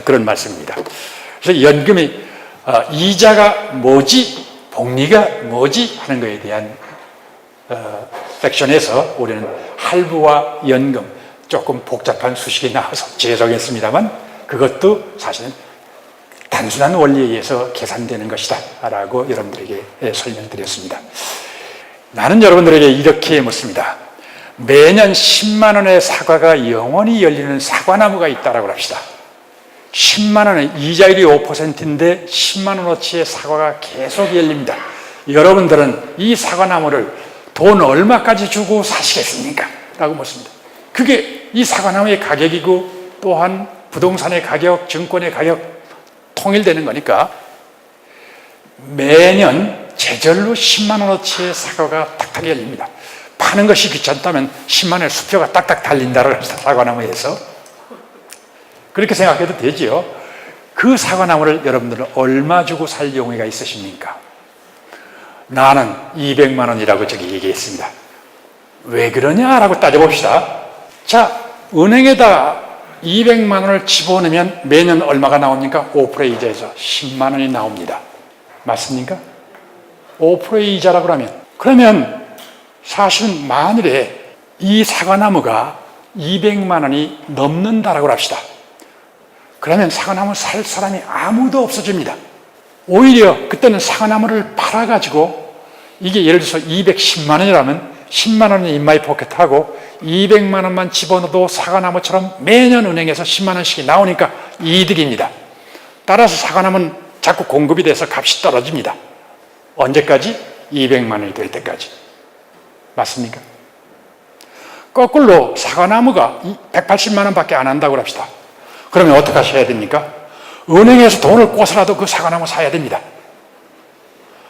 그런 말씀입니다. 그래서 연금이 이자가 뭐지, 복리가 뭐지 하는 것에 대한 섹션에서 우리는 할부와 연금 조금 복잡한 수식이 나와서 죄송했습니다만 그것도 사실은 단순한 원리에 의해서 계산되는 것이다 라고 여러분들에게 설명드렸습니다. 나는 여러분들에게 이렇게 묻습니다. 매년 10만 원의 사과가 영원히 열리는 사과나무가 있다라고 합시다. 10만 원의 이자율이 5%인데 10만 원어치의 사과가 계속 열립니다. 여러분들은 이 사과나무를 돈 얼마까지 주고 사시겠습니까? 라고 묻습니다. 그게 이 사과나무의 가격이고 또한 부동산의 가격, 증권의 가격 통일되는 거니까 매년 제절로 10만 원어치의 사과가 딱딱 열립니다. 파는 것이 귀찮다면 10만 원의 수표가 딱딱 달린다고 합시다. 사과나무에서. 그렇게 생각해도 되지요. 그 사과나무를 여러분들은 얼마 주고 살 용의가 있으십니까? 나는 200만 원이라고 저기 얘기했습니다. 왜 그러냐라고 따져봅시다. 자, 은행에다 200만 원을 집어넣으면 매년 얼마가 나옵니까? 5%의 이자에서 10만 원이 나옵니다. 맞습니까? 5%의 이자라고 그러면 사실은 만일에 이 사과나무가 200만 원이 넘는다라고 합시다. 그러면 사과나무 살 사람이 아무도 없어집니다. 오히려 그때는 사과나무를 팔아가지고 이게 예를 들어서 210만 원이라면 10만 원의 인마이 포켓하고 200만 원만 집어넣어도 사과나무처럼 매년 은행에서 10만 원씩이 나오니까 이득입니다. 따라서 사과나무는 자꾸 공급이 돼서 값이 떨어집니다. 언제까지? 200만 원이 될 때까지. 맞습니까? 거꾸로 사과나무가 180만 원밖에 안 한다고 합시다. 그러면 어떻게 하셔야 됩니까? 은행에서 돈을 꿔서라도 그 사과나무 사야 됩니다.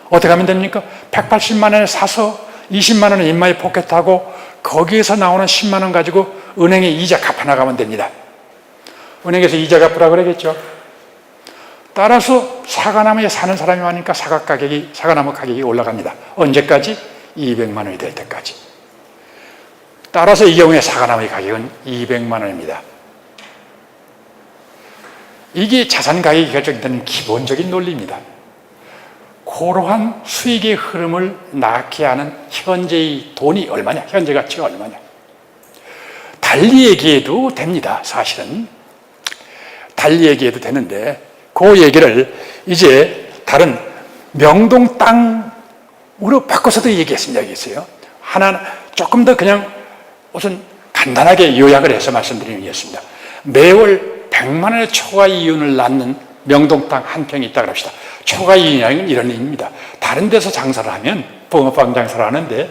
어떻게 하면 됩니까? 180만 원에 사서 20만 원의 인마이 포켓하고 거기에서 나오는 10만 원 가지고 은행에 이자 갚아나가면 됩니다. 은행에서 이자 갚으라 그러겠죠. 따라서 사과나무에 사는 사람이 많으니까 사과나무 가격이 올라갑니다. 언제까지? 200만 원이 될 때까지. 따라서 이 경우에 사과나무의 가격은 200만 원입니다. 이게 자산 가격이 결정되는 기본적인 논리입니다. 그러한 수익의 흐름을 낳게 하는 현재의 돈이 얼마냐? 현재 가치가 얼마냐? 달리 얘기해도 됩니다. 사실은 달리 얘기해도 되는데 그 얘기를 이제 다른 명동 땅으로 바꿔서도 얘기했습니다. 하나 조금 더 그냥 우선 간단하게 요약을 해서 말씀드리는 것이었습니다. 매월 100만 원의 초과 이윤을 낳는 명동 땅 한 평이 있다고 합시다. 초과 이윤이라는 이런 의미입니다. 다른 데서 장사를 하면 붕어빵 장사를 하는데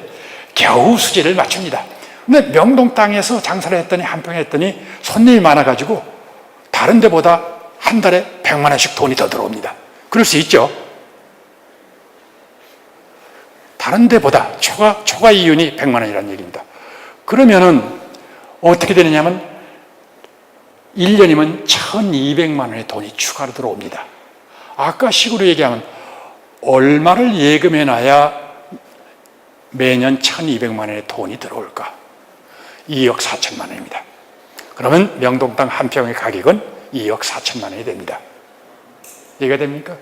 겨우 수지를 맞춥니다. 근데 명동 땅에서 장사를 했더니 한 평 했더니 손님이 많아가지고 다른 데보다 한 달에 100만 원씩 돈이 더 들어옵니다. 그럴 수 있죠. 다른 데보다 초과 이윤이 100만 원이라는 얘기입니다. 그러면은 어떻게 되느냐면 1년이면 1200만 원의 돈이 추가로 들어옵니다. 아까 식으로 얘기하면 얼마를 예금해놔야 매년 1200만 원의 돈이 들어올까? 2억 4천만 원입니다. 그러면 명동땅 한 평의 가격은 2억 4천만 원이 됩니다. 이해가 됩니까?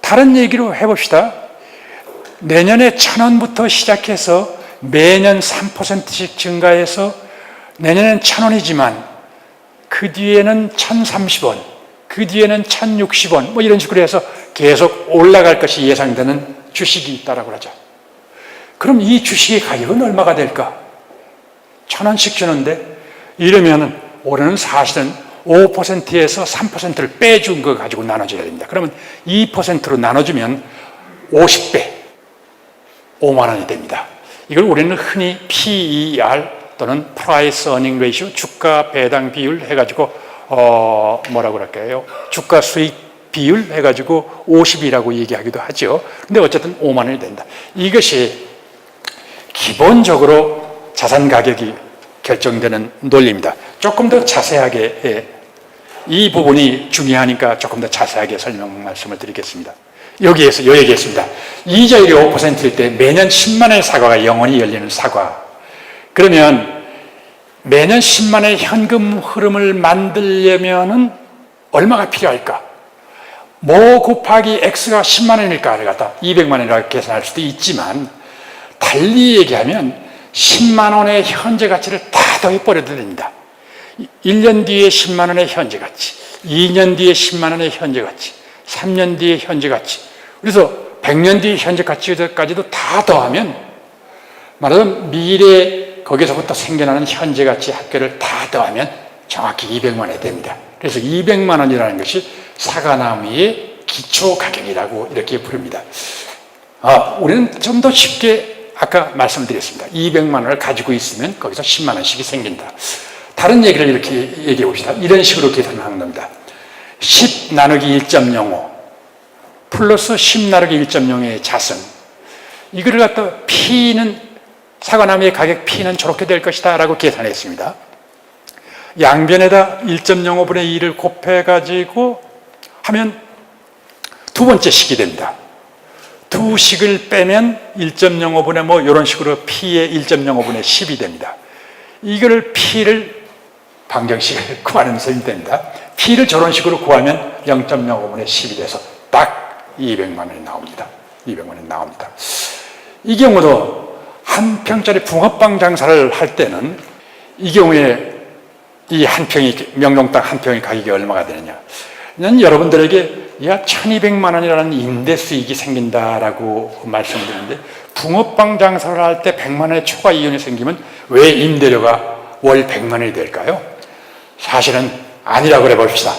다른 얘기로 해봅시다. 내년에 1,000원부터 시작해서 매년 3%씩 증가해서 내년엔 1,000원이지만 그 뒤에는 1,030원, 그 뒤에는 1,060원 뭐 이런 식으로 해서 계속 올라갈 것이 예상되는 주식이 있다고 그러죠. 그럼 이 주식의 가격은 얼마가 될까? 1,000원씩 주는데 이러면은 올해는 사실은 5%에서 3%를 빼준 거 가지고 나눠줘야 됩니다. 그러면 2%로 나눠주면 50배, 5만 원이 됩니다. 이걸 우리는 흔히 PER 또는 Price Earning Ratio, 주가 배당 비율 해가지고 뭐라고 그럴까요? 주가 수익 비율 해가지고 50이라고 얘기하기도 하죠. 근데 어쨌든 5만 원이 된다. 이것이 기본적으로 자산 가격이 결정되는 논리입니다. 조금 더 자세하게 이 부분이 중요하니까 조금 더 자세하게 설명 말씀을 드리겠습니다. 여기에서 요 얘기했습니다. 이자율이 5%일 때 매년 10만 원의 사과가 영원히 열리는 사과. 그러면 매년 10만 원의 현금 흐름을 만들려면은 얼마가 필요할까? 뭐 곱하기 X가 10만 원일까를 갖다 200만 원이라고 계산할 수도 있지만 달리 얘기하면 10만 원의 현재 가치를 다 더해버려도 됩니다. 1년 뒤에 10만 원의 현재 가치, 2년 뒤에 10만 원의 현재 가치, 3년 뒤에 현재 가치, 그래서 100년 뒤에 현재 가치까지도 다 더하면 말하자면 미래 거기서부터 생겨나는 현재 가치 합계를 다 더하면 정확히 200만 원이 됩니다. 그래서 200만 원이라는 것이 사과나무의 기초 가격이라고 이렇게 부릅니다. 우리는 좀 더 쉽게 아까 말씀드렸습니다. 200만 원을 가지고 있으면 거기서 10만 원씩이 생긴다. 다른 얘기를 이렇게 얘기해 봅시다. 이런 식으로 계산하는 겁니다. 10 나누기 1.05 플러스 10 나누기 1.05의 자승. 이거를 갖다 P는 사과나무의 가격 P는 저렇게 될 것이다 라고 계산했습니다. 양변에다 1.05분의 2를 곱해가지고 하면 두 번째 식이 됩니다. 두 식을 빼면 1.05분의 뭐 이런 식으로 P의 1.05분의 10이 됩니다. 이거를 P를 방정식을 구하는 셈이 됩니다. P를 저런 식으로 구하면 0.05분의 10이 돼서 딱 200만 원이 나옵니다. 200만 원이 나옵니다. 이 경우도 한 평짜리 붕어빵 장사를 할 때는 이 경우에 이 한 평이 명동땅 한 평의 가격이 얼마가 되느냐? 난 여러분들에게 1,200만 원이라는 임대 수익이 생긴다라고 말씀드리는데 붕어빵 장사를 할 때 100만 원의 초과 이윤이 생기면 왜 임대료가 월 100만 원이 될까요? 사실은 아니라고 그래 봅시다.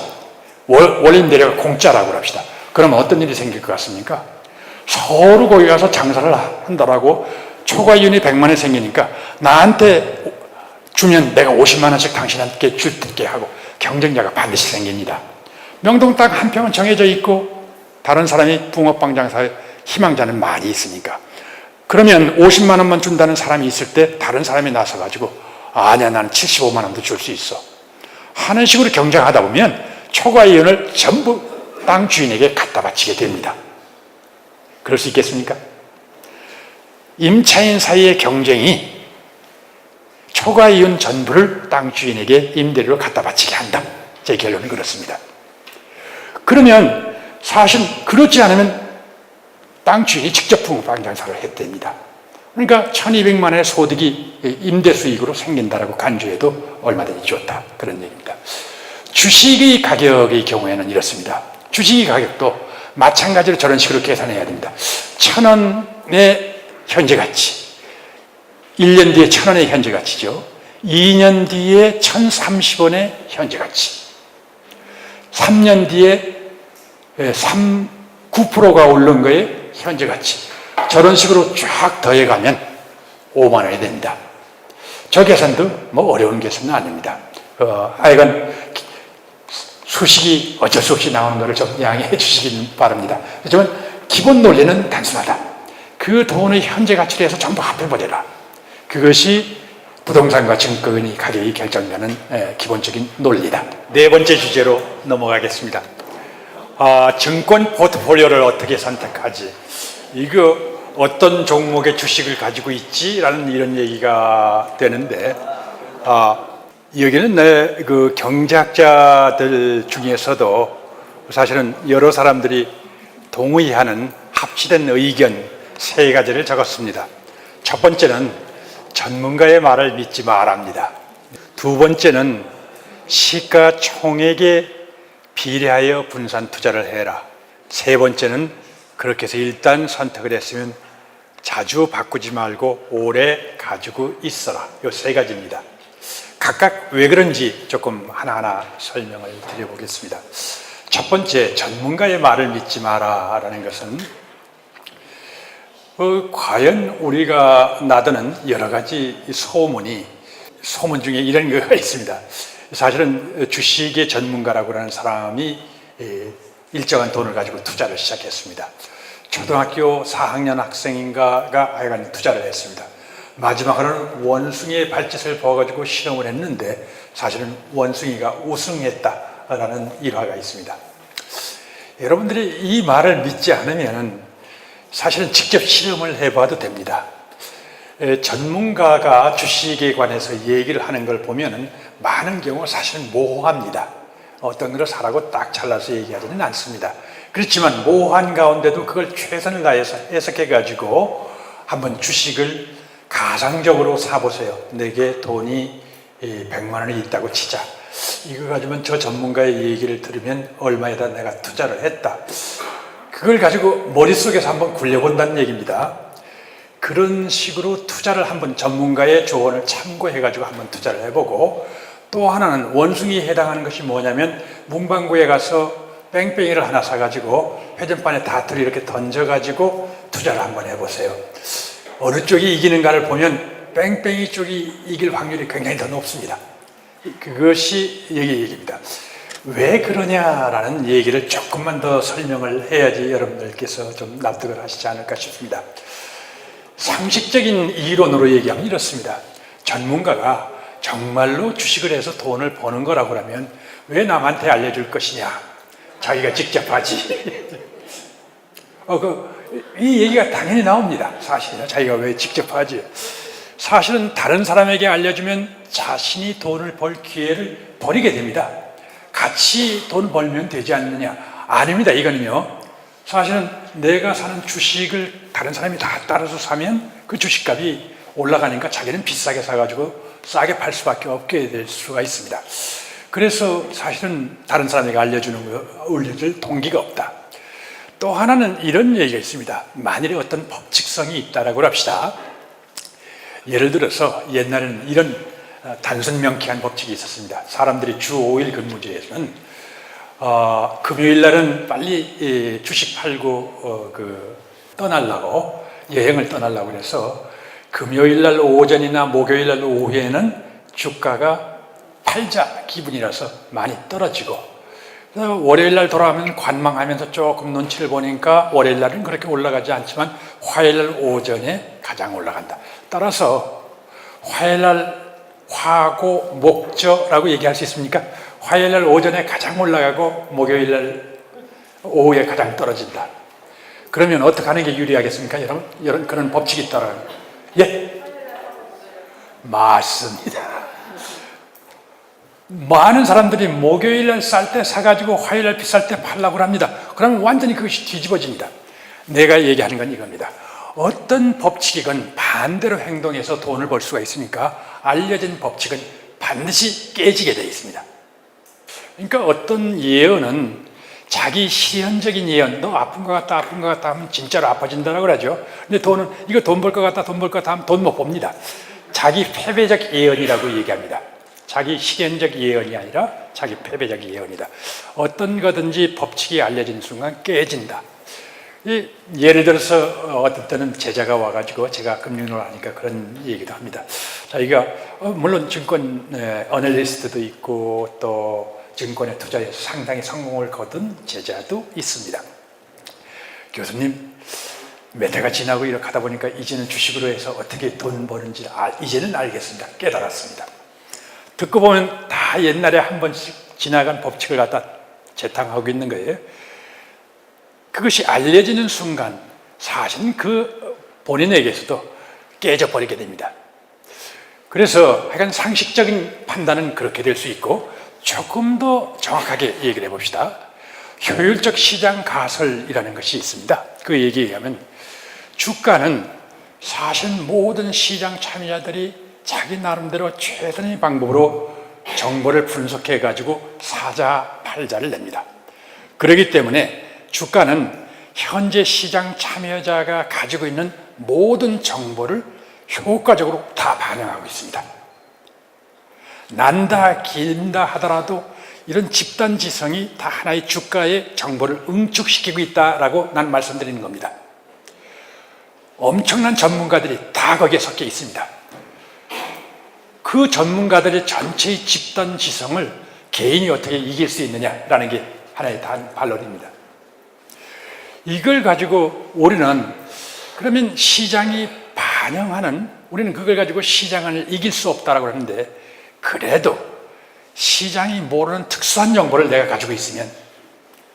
월 임대료가 공짜라고 합시다. 그럼 어떤 일이 생길 것 같습니까? 서로 거기 가서 장사를 한다라고 초과 이윤이 100만 원이 생기니까 나한테 주면 내가 50만 원씩 당신한테 줄게 하고 경쟁자가 반드시 생깁니다. 명동땅 한 평은 정해져 있고 다른 사람이 붕어빵 장사에 희망자는 많이 있으니까 그러면 50만 원만 준다는 사람이 있을 때 다른 사람이 나서가지고 아니야 나는 75만 원도 줄 수 있어 하는 식으로 경쟁하다 보면 초과 이윤을 전부 땅 주인에게 갖다 바치게 됩니다. 그럴 수 있겠습니까? 임차인 사이의 경쟁이 초과 이윤 전부를 땅 주인에게 임대료로 갖다 바치게 한다. 제 결론은 그렇습니다. 그러면 사실 그렇지 않으면 땅 주인이 직접 붕어빵 장사를 했답니다. 그러니까 1,200만 원의 소득이 임대 수익으로 생긴다라고 간주해도 얼마든지 좋다. 그런 얘기입니다. 주식의 가격의 경우에는 이렇습니다. 주식의 가격도 마찬가지로 저런 식으로 계산해야 됩니다. 1,000원의 현재 가치, 1년 뒤에 1,000원의 현재 가치죠. 2년 뒤에 1,030원의 현재 가치, 3년 뒤에 9%가 오른 거에 현재 가치. 저런 식으로 쫙 더해가면 5만 원이 됩니다. 저 계산도 뭐 어려운 계산은 아닙니다. 하여간 수식이 어쩔 수 없이 나오는 것을 좀 양해해 주시기 바랍니다. 하지만 기본 논리는 단순하다. 그 돈의 현재 가치를 해서 전부 합해버려라. 그것이 부동산과 증권의 가격이 결정되는 기본적인 논리다. 네 번째 주제로 넘어가겠습니다. 증권 포트폴리오를 어떻게 선택하지? 이거 어떤 종목의 주식을 가지고 있지? 라는 이런 얘기가 되는데 여기는 그 경제학자들 중에서도 사실은 여러 사람들이 동의하는 합치된 의견 세 가지를 적었습니다. 첫 번째는 전문가의 말을 믿지 말랍니다. 두 번째는 시가총액에 비례하여 분산 투자를 해라. 세 번째는 그렇게 해서 일단 선택을 했으면 자주 바꾸지 말고 오래 가지고 있어라. 이 세 가지입니다. 각각 왜 그런지 조금 하나하나 설명을 드려보겠습니다. 첫 번째, 전문가의 말을 믿지 마라 라는 것은 과연 우리가 나드는 여러 가지 소문 중에 이런 거가 있습니다. 사실은 주식의 전문가라고 하는 사람이 일정한 돈을 가지고 투자를 시작했습니다. 초등학교 4학년 학생인가가 하여간 투자를 했습니다. 마지막으로는 원숭이의 발짓을 보아가지고 실험을 했는데 사실은 원숭이가 우승했다라는 일화가 있습니다. 여러분들이 이 말을 믿지 않으면 사실은 직접 실험을 해봐도 됩니다. 전문가가 주식에 관해서 얘기를 하는 걸 보면 많은 경우 사실은 모호합니다. 어떤 걸 사라고 딱 잘라서 얘기하지는 않습니다. 그렇지만 모호한 가운데도 그걸 최선을 다해서 해석해가지고 한번 주식을 가상적으로 사보세요. 내게 돈이 100만 원이 있다고 치자. 이거 가지고는 저 전문가의 얘기를 들으면 얼마에다 내가 투자를 했다. 그걸 가지고 머릿속에서 한번 굴려본다는 얘기입니다. 그런 식으로 투자를 한번 전문가의 조언을 참고해가지고 한번 투자를 해보고, 또 하나는 원숭이에 해당하는 것이 뭐냐면 문방구에 가서 뺑뺑이를 하나 사가지고 회전판에 다트를 이렇게 던져가지고 투자를 한번 해보세요. 어느 쪽이 이기는가를 보면 뺑뺑이 쪽이 이길 확률이 굉장히 더 높습니다. 그것이 얘기입니다. 왜 그러냐라는 얘기를 조금만 더 설명을 해야지 여러분들께서 좀 납득을 하시지 않을까 싶습니다. 상식적인 이론으로 얘기하면 이렇습니다. 전문가가 정말로 주식을 해서 돈을 버는 거라고 하면 왜 남한테 알려줄 것이냐? 자기가 직접 하지. 이 얘기가 당연히 나옵니다. 사실은 자기가 왜 직접 하지? 사실은 다른 사람에게 알려주면 자신이 돈을 벌 기회를 버리게 됩니다. 같이 돈 벌면 되지 않느냐? 아닙니다. 이거는요. 사실은 내가 사는 주식을 다른 사람이 다 따라서 사면 그 주식값이 올라가니까 자기는 비싸게 사가지고 싸게 팔 수밖에 없게 될 수가 있습니다. 그래서 사실은 다른 사람에게 알려줄 동기가 없다. 또 하나는 이런 얘기가 있습니다. 만일에 어떤 법칙성이 있다라고 합시다. 예를 들어서 옛날에는 이런 단순 명쾌한 법칙이 있었습니다. 사람들이 주 5일 근무제에서는 금요일 날은 빨리 주식 팔고 떠나려고, 여행을 떠나려고 해서 금요일 날 오전이나 목요일 날 오후에는 주가가 팔자 기분이라서 많이 떨어지고, 월요일 날 돌아오면 관망하면서 조금 눈치를 보니까 월요일 날은 그렇게 올라가지 않지만 화요일 날 오전에 가장 올라간다. 따라서 화요일 날 화고 목저라고 얘기할 수 있습니까? 화요일 날 오전에 가장 올라가고 목요일 날 오후에 가장 떨어진다. 그러면 어떻게 하는 게 유리하겠습니까? 여러분 그런 법칙이 있다라는. 예? 맞습니다. 많은 사람들이 목요일 날 쌀 때 사가지고 화요일 날 비쌀 때 팔라고 합니다. 그러면 완전히 그것이 뒤집어집니다. 내가 얘기하는 건 이겁니다. 어떤 법칙이건 반대로 행동해서 돈을 벌 수가 있으니까 알려진 법칙은 반드시 깨지게 되어 있습니다. 그러니까 어떤 예언은 자기 실현적인 예언, 너 아픈 것 같다, 아픈 것 같다 하면 진짜로 아파진다고 그러죠. 근데 돈은 이거 돈 벌 것 같다, 돈 벌 것 같다 하면 돈 못 봅니다. 자기 패배적 예언이라고 얘기합니다. 자기 실현적 예언이 아니라 자기 패배적 예언이다. 어떤 거든지 법칙이 알려진 순간 깨진다. 예를 들어서 어떤 때는 제자가 와가지고 제가 금융을 하니까 그런 얘기도 합니다. 자기가 물론 증권 어널리스트도 있고 또 증권에 투자해서 상당히 성공을 거둔 제자도 있습니다. 교수님, 몇 해가 지나고 이렇게 하다 보니까 이제는 주식으로 해서 어떻게 돈 버는지 이제는 알겠습니다. 깨달았습니다. 듣고 보면 다 옛날에 한 번씩 지나간 법칙을 갖다 재탕하고 있는 거예요. 그것이 알려지는 순간 사실은 그 본인에게서도 깨져버리게 됩니다. 그래서 약간 상식적인 판단은 그렇게 될 수 있고 조금 더 정확하게 얘기를 해봅시다. 효율적 시장 가설이라는 것이 있습니다. 그 얘기에 의하면 주가는 사실 모든 시장 참여자들이 자기 나름대로 최선의 방법으로 정보를 분석해 가지고 사자 팔자를 냅니다. 그렇기 때문에 주가는 현재 시장 참여자가 가지고 있는 모든 정보를 효과적으로 다 반영하고 있습니다. 난다 긴다 하더라도 이런 집단지성이 다 하나의 주가의 정보를 응축시키고 있다라고 난 말씀드리는 겁니다. 엄청난 전문가들이 다 거기에 섞여 있습니다. 그 전문가들의 전체의 집단지성을 개인이 어떻게 이길 수 있느냐라는 게 하나의 반론입니다. 이걸 가지고 우리는 그러면 시장이 반영하는, 우리는 그걸 가지고 시장을 이길 수 없다라고 하는데, 그래도 시장이 모르는 특수한 정보를 내가 가지고 있으면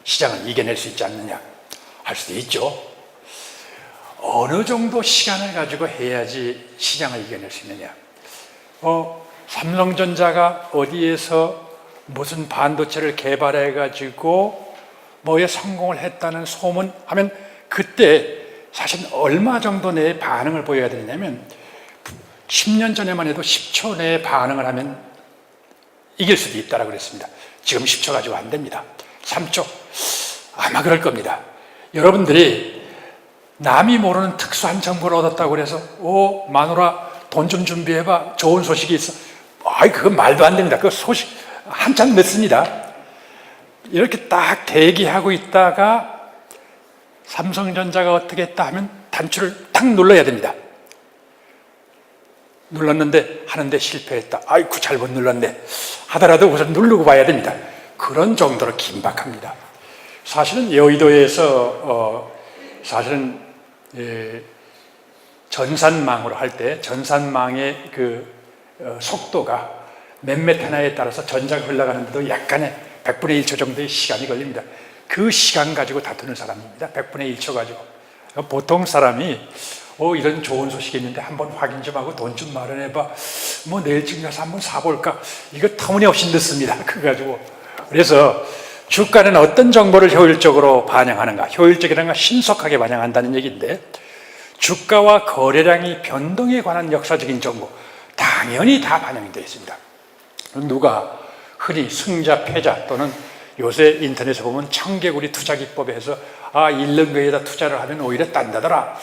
시장을 이겨낼 수 있지 않느냐 할 수도 있죠. 어느 정도 시간을 가지고 해야지 시장을 이겨낼 수 있느냐. 삼성전자가 어디에서 무슨 반도체를 개발해 가지고 뭐에 성공을 했다는 소문 하면 그때 사실 얼마 정도 내에 반응을 보여야 되냐면 10년 전에만 해도 10초 내에 반응을 하면 이길 수도 있다라고 그랬습니다. 지금 10초 가지고 안 됩니다. 3초 아마 그럴 겁니다. 여러분들이 남이 모르는 특수한 정보를 얻었다고 그래서 마누라 돈 좀 준비해봐, 좋은 소식이 있어. 그건 말도 안 됩니다. 그 소식 한참 늦습니다. 이렇게 딱 대기하고 있다가 삼성전자가 어떻게 했다 하면 단추를 탁 눌러야 됩니다. 눌렀는데 하는데 실패했다. 아이고 잘못 눌렀네 하더라도 우선 누르고 봐야 됩니다. 그런 정도로 긴박합니다. 사실은 여의도에서 사실은 전산망으로 할 때 전산망의 그 속도가 몇몇 하나에 따라서 전자가 흘러가는데도 약간의 100분의 1초 정도의 시간이 걸립니다. 그 시간 가지고 다투는 사람입니다. 100분의 1초 가지고. 보통 사람이 이런 좋은 소식이 있는데 한번 확인 좀 하고 돈 좀 마련해봐. 뭐 내일쯤 가서 한번 사볼까. 이거 터무니없이 늦습니다. 그거 가지고. 그래서 주가는 어떤 정보를 효율적으로 반영하는가. 효율적이라는 건 신속하게 반영한다는 얘기인데, 주가와 거래량의 변동에 관한 역사적인 정보 당연히 다 반영이 되어 있습니다. 누가 흔히 승자 패자 또는 요새 인터넷에 보면 청개구리 투자 기법에 해서 잃는 거에다 투자를 하면 오히려 딴다더라.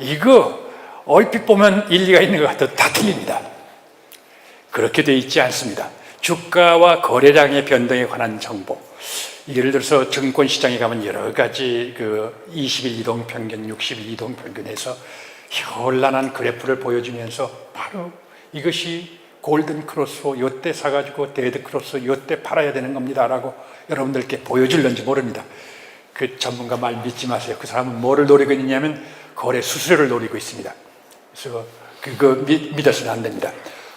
이거 얼핏 보면 일리가 있는 것 같아도 다 틀립니다. 그렇게 되어 있지 않습니다. 주가와 거래량의 변동에 관한 정보, 예를 들어서 증권시장에 가면 여러 가지 20일 이동평균, 60일 이동평균에서 현란한 그래프를 보여주면서 바로 이것이 골든 크로스, 요때 사가지고 데드 크로스, 요때 팔아야 되는 겁니다 라고 여러분들께 보여줄는지 모릅니다. 그 전문가 말 믿지 마세요. 그 사람은 뭐를 노리고 있느냐면 거래 수수료를 노리고 있습니다. 그래서 그거 믿어서는 안 됩니다.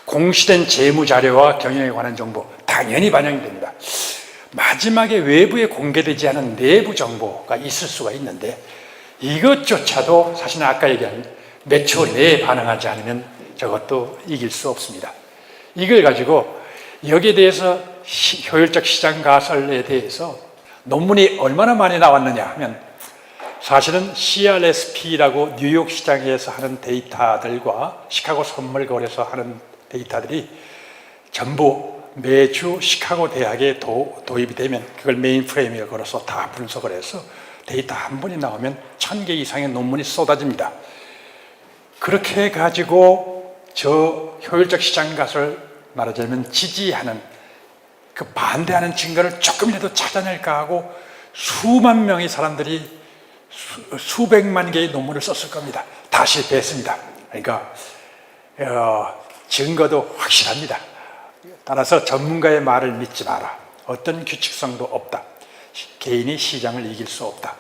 공시된 재무자료와 경영에 관한 정보 당연히 반영이 됩니다. 마지막에 외부에 공개되지 않은 내부 정보가 있을 수가 있는데, 이것조차도 사실 아까 얘기한 몇 초 내에 반응하지 않으면 저것도 이길 수 없습니다. 이걸 가지고 여기에 대해서 효율적 시장 가설에 대해서 논문이 얼마나 많이 나왔느냐 하면, 사실은 CRSP라고 뉴욕 시장에서 하는 데이터들과 시카고 선물거래소 하는 데이터들이 전부 매주 시카고 대학에 도입이 되면 그걸 메인프레임에 걸어서 다 분석을 해서 데이터 한 번이 나오면 1000개 이상의 논문이 쏟아집니다. 그렇게 해가지고 저 효율적 시장 가설을 말하자면 지지하는, 그 반대하는 증거를 조금이라도 찾아낼까 하고 수만 명의 사람들이 수백만 개의 논문을 썼을 겁니다. 다 실패했습니다. 그러니까 증거도 확실합니다. 따라서 전문가의 말을 믿지 마라. 어떤 규칙성도 없다. 개인이 시장을 이길 수 없다.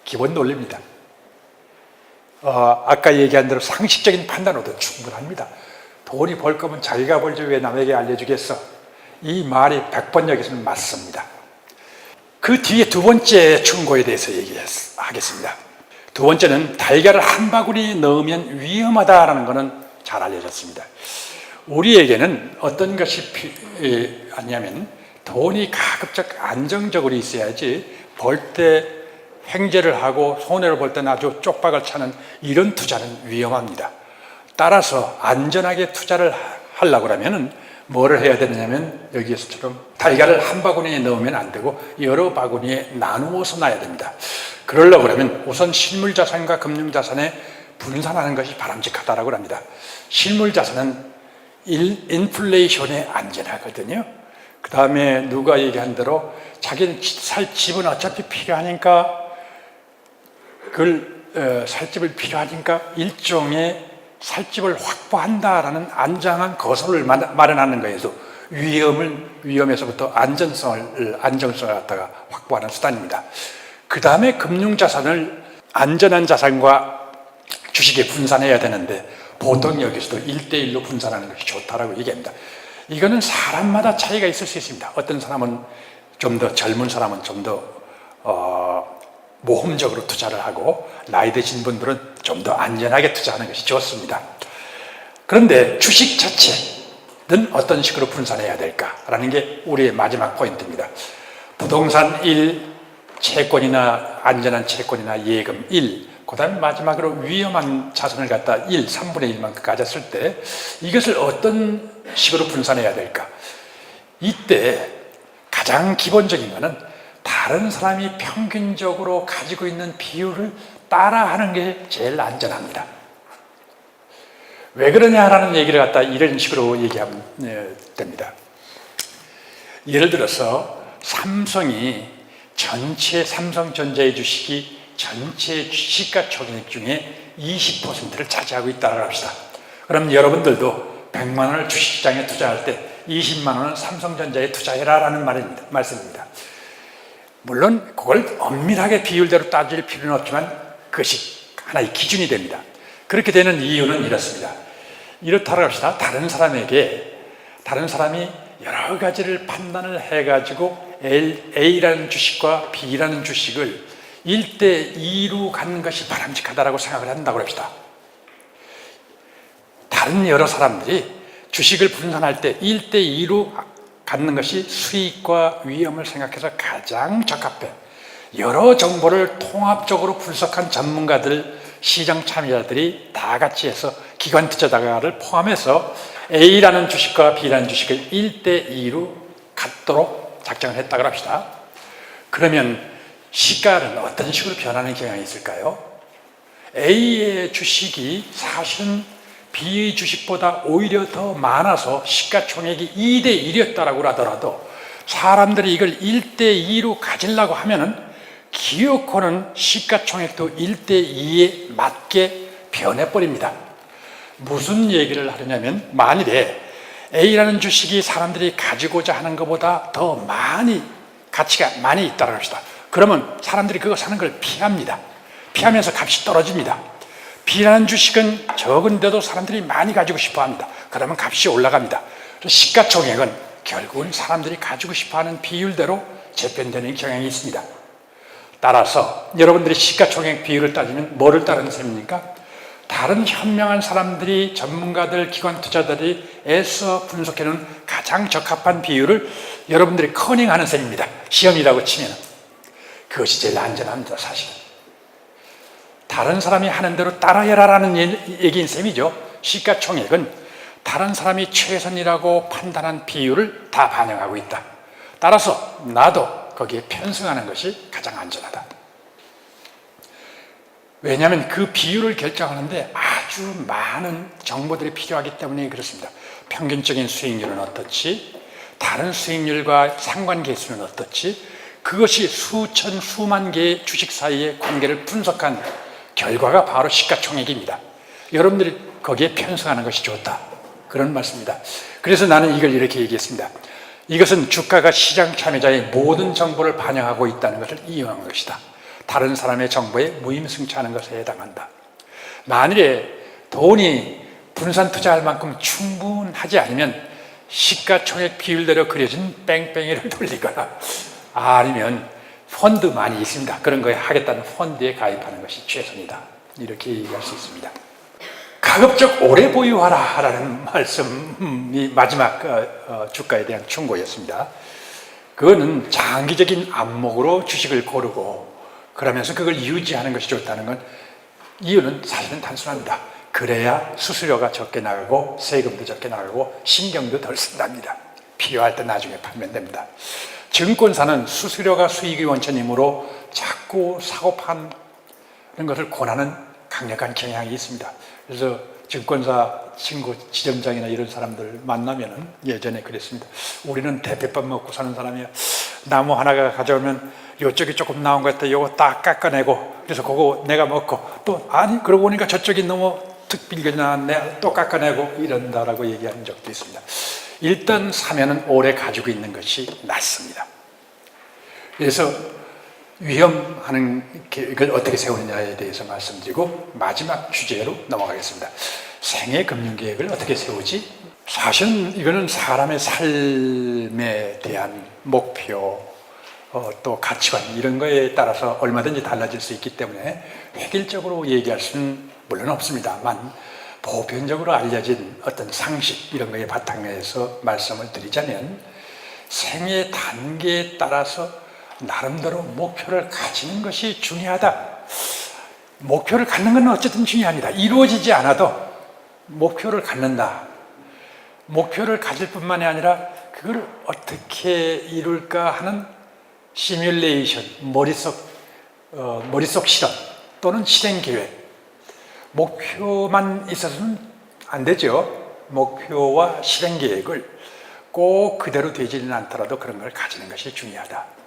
기본 논리입니다. 아까 얘기한 대로 상식적인 판단으로도 충분합니다. 돈이 벌 거면 자기가 벌지 왜 남에게 알려주겠어? 이 말이 100번 여기서는 맞습니다. 그 뒤에 두 번째 충고에 대해서 얘기하겠습니다. 두 번째는 달걀을 한 바구니 넣으면 위험하다라는 것은 잘 알려졌습니다. 우리에게는 어떤 것이 아니냐면 돈이 가급적 안정적으로 있어야지 벌 때 횡재를 하고 손해를 볼 때는 아주 쪽박을 차는 이런 투자는 위험합니다. 따라서 안전하게 투자를 하려고 하면은 뭐를 해야 되느냐면 여기에서처럼 달걀을 한 바구니에 넣으면 안 되고 여러 바구니에 나누어서 놔야 됩니다. 그러려고 하면 우선 실물자산과 금융자산에 분산하는 것이 바람직하다고 합니다. 실물자산은 인플레이션에 안전하거든요. 그 다음에 누가 얘기한 대로 자기는 살 집은 어차피 필요하니까 살 집을 필요하니까 일종의 살 집을 확보한다라는 안정한 거소를 마련하는 거에서 위험에서부터 안정성을 갖다가 확보하는 수단입니다. 그 다음에 금융자산을 안전한 자산과 주식에 분산해야 되는데 보통 여기서도 1대1로 분산하는 것이 좋다라고 얘기합니다. 이거는 사람마다 차이가 있을 수 있습니다. 어떤 사람은 좀 더 젊은 사람은 좀 더 모험적으로 투자를 하고 나이 드신 분들은 좀 더 안전하게 투자하는 것이 좋습니다. 그런데 주식 자체는 어떤 식으로 분산해야 될까라는 게 우리의 마지막 포인트입니다. 부동산 1, 채권이나 안전한 채권이나 예금 1, 그 다음에 마지막으로 위험한 자산을 갖다 3분의 1만큼 가졌을 때 이것을 어떤 식으로 분산해야 될까? 이때 가장 기본적인 것은 다른 사람이 평균적으로 가지고 있는 비율을 따라하는 게 제일 안전합니다. 왜 그러냐라는 얘기를 갖다 이런 식으로 얘기하면 됩니다. 예를 들어서 삼성이 전체 삼성전자의 주식이 전체 시가총액 중에 20%를 차지하고 있다고 합시다. 그럼 여러분들도 100만 원을 주식시장에 투자할 때 20만 원은 삼성전자에 투자해라라는 말씀입니다. 물론 그걸 엄밀하게 비율대로 따질 필요는 없지만 그것이 하나의 기준이 됩니다. 그렇게 되는 이유는 이렇습니다. 이렇다고 합시다. 다른 사람이 여러 가지를 판단을 해가지고 A라는 주식과 B라는 주식을 1대2로 갖는 것이 바람직하다고 생각을 한다고 합시다. 다른 여러 사람들이 주식을 분산할 때 1대2로 갖는 것이 수익과 위험을 생각해서 가장 적합해. 여러 정보를 통합적으로 분석한 전문가들, 시장 참여자들이 다 같이 해서 기관 투자자를 포함해서 A라는 주식과 B라는 주식을 1대2로 갖도록 작정을 했다고 합시다. 그러면 시가는 어떤 식으로 변하는 경향이 있을까요? A의 주식이 사실은 B의 주식보다 오히려 더 많아서 시가총액이 2대1이었다고 하더라도 사람들이 이걸 1대2로 가지려고 하면은 기어코는 시가총액도 1대2에 맞게 변해버립니다. 무슨 얘기를 하려냐면 만일에 A라는 주식이 사람들이 가지고자 하는 것보다 더 가치가 많이 있다고 합시다. 그러면 사람들이 그거 사는 걸 피합니다. 피하면서 값이 떨어집니다. B라는 주식은 적은데도 사람들이 많이 가지고 싶어 합니다. 그러면 값이 올라갑니다. 시가총액은 결국은 사람들이 가지고 싶어 하는 비율대로 재편되는 경향이 있습니다. 따라서 여러분들이 시가총액 비율을 따지면 뭐를 따르는 셈입니까? 다른 현명한 사람들이, 전문가들, 기관 투자자들이 애써 분석해놓은 가장 적합한 비율을 여러분들이 커닝하는 셈입니다. 시험이라고 치면 그것이 제일 안전합니다. 사실은 다른 사람이 하는 대로 따라해라라는 얘기인 셈이죠. 시가총액은 다른 사람이 최선이라고 판단한 비율을 다 반영하고 있다. 따라서 나도 거기에 편승하는 것이 가장 안전하다. 왜냐하면 그 비율을 결정하는데 아주 많은 정보들이 필요하기 때문에 그렇습니다. 평균적인 수익률은 어떻지? 다른 수익률과 상관계수는 어떻지? 그것이 수천, 수만 개의 주식 사이의 관계를 분석한 결과가 바로 시가총액입니다. 여러분들이 거기에 편승하는 것이 좋다. 그런 말씀입니다. 그래서 나는 이걸 이렇게 얘기했습니다. 이것은 주가가 시장 참여자의 모든 정보를 반영하고 있다는 것을 이용한 것이다. 다른 사람의 정보에 무임승차하는 것에 해당한다. 만일에 돈이 분산 투자할 만큼 충분하지 않으면 시가총액 비율대로 그려진 뺑뺑이를 돌리거나 아니면 펀드 많이 있습니다. 그런 거에 하겠다는 펀드에 가입하는 것이 최선이다. 이렇게 얘기할 수 있습니다. 가급적 오래 보유하라라는 말씀이 마지막 주가에 대한 충고였습니다. 그거는 장기적인 안목으로 주식을 고르고 그러면서 그걸 유지하는 것이 좋다는 건 이유는 사실은 단순합니다. 그래야 수수료가 적게 나가고 세금도 적게 나가고 신경도 덜 쓴답니다. 필요할 때 나중에 팔면 됩니다. 증권사는 수수료가 수익의 원천이므로 자꾸 사고 파는 것을 권하는 강력한 경향이 있습니다. 그래서 증권사 친구, 지점장이나 이런 사람들 만나면은 예전에 그랬습니다. 우리는 대패밥 먹고 사는 사람이야. 나무 하나가 가져오면 이쪽이 조금 나온 것 같아. 요거 딱 깎아내고 그래서 그거 내가 먹고 또 아니 그러고 보니까 저쪽이 너무 특별히 나왔네. 또 깎아내고 이런다라고 얘기한 적도 있습니다. 일단 사면은 오래 가지고 있는 것이 낫습니다. 그래서 위험하는 계획을 어떻게 세우느냐에 대해서 말씀드리고 마지막 주제로 넘어가겠습니다. 생애 금융계획을 어떻게 세우지? 사실은 이거는 사람의 삶에 대한 목표, 또 가치관 이런 거에 따라서 얼마든지 달라질 수 있기 때문에 획일적으로 얘기할 수는 물론 없습니다만 보편적으로 알려진 어떤 상식 이런 거에 바탕에서 말씀을 드리자면 생애 단계에 따라서 나름대로 목표를 가지는 것이 중요하다. 목표를 갖는 건 어쨌든 중요합니다. 이루어지지 않아도 목표를 갖는다. 목표를 가질 뿐만이 아니라 그걸 어떻게 이룰까 하는 시뮬레이션, 머릿속 실험 또는 실행 계획. 목표만 있어서는 안 되죠. 목표와 실행 계획을 꼭 그대로 되지는 않더라도 그런 걸 가지는 것이 중요하다.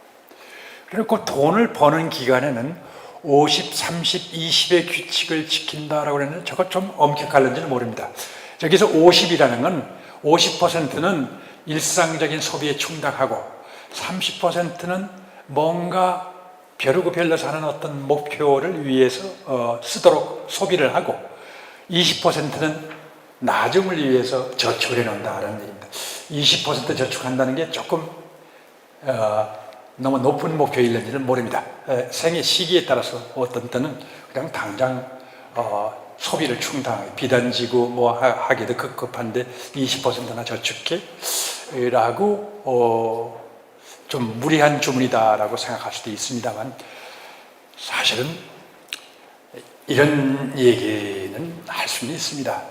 그리고 돈을 버는 기간에는 50, 30, 20의 규칙을 지킨다라고 했는데 저거 좀 엄격할는지는 모릅니다. 저기서 50이라는 건 50%는 일상적인 소비에 충당하고 30%는 뭔가 벼르고 별러서 하는 어떤 목표를 위해서 쓰도록 소비를 하고 20%는 나중을 위해서 저축을 해놓는다는 얘기입니다. 20% 저축한다는 게 조금 너무 높은 목표일는지는 모릅니다. 생애 시기에 따라서 어떤 때는 그냥 당장 소비를 충당하게 비단지고 뭐 하기도 급급한데 20%나 저축해 라고 좀 무리한 주문이다라고 생각할 수도 있습니다만 사실은 이런 얘기는 할 수는 있습니다.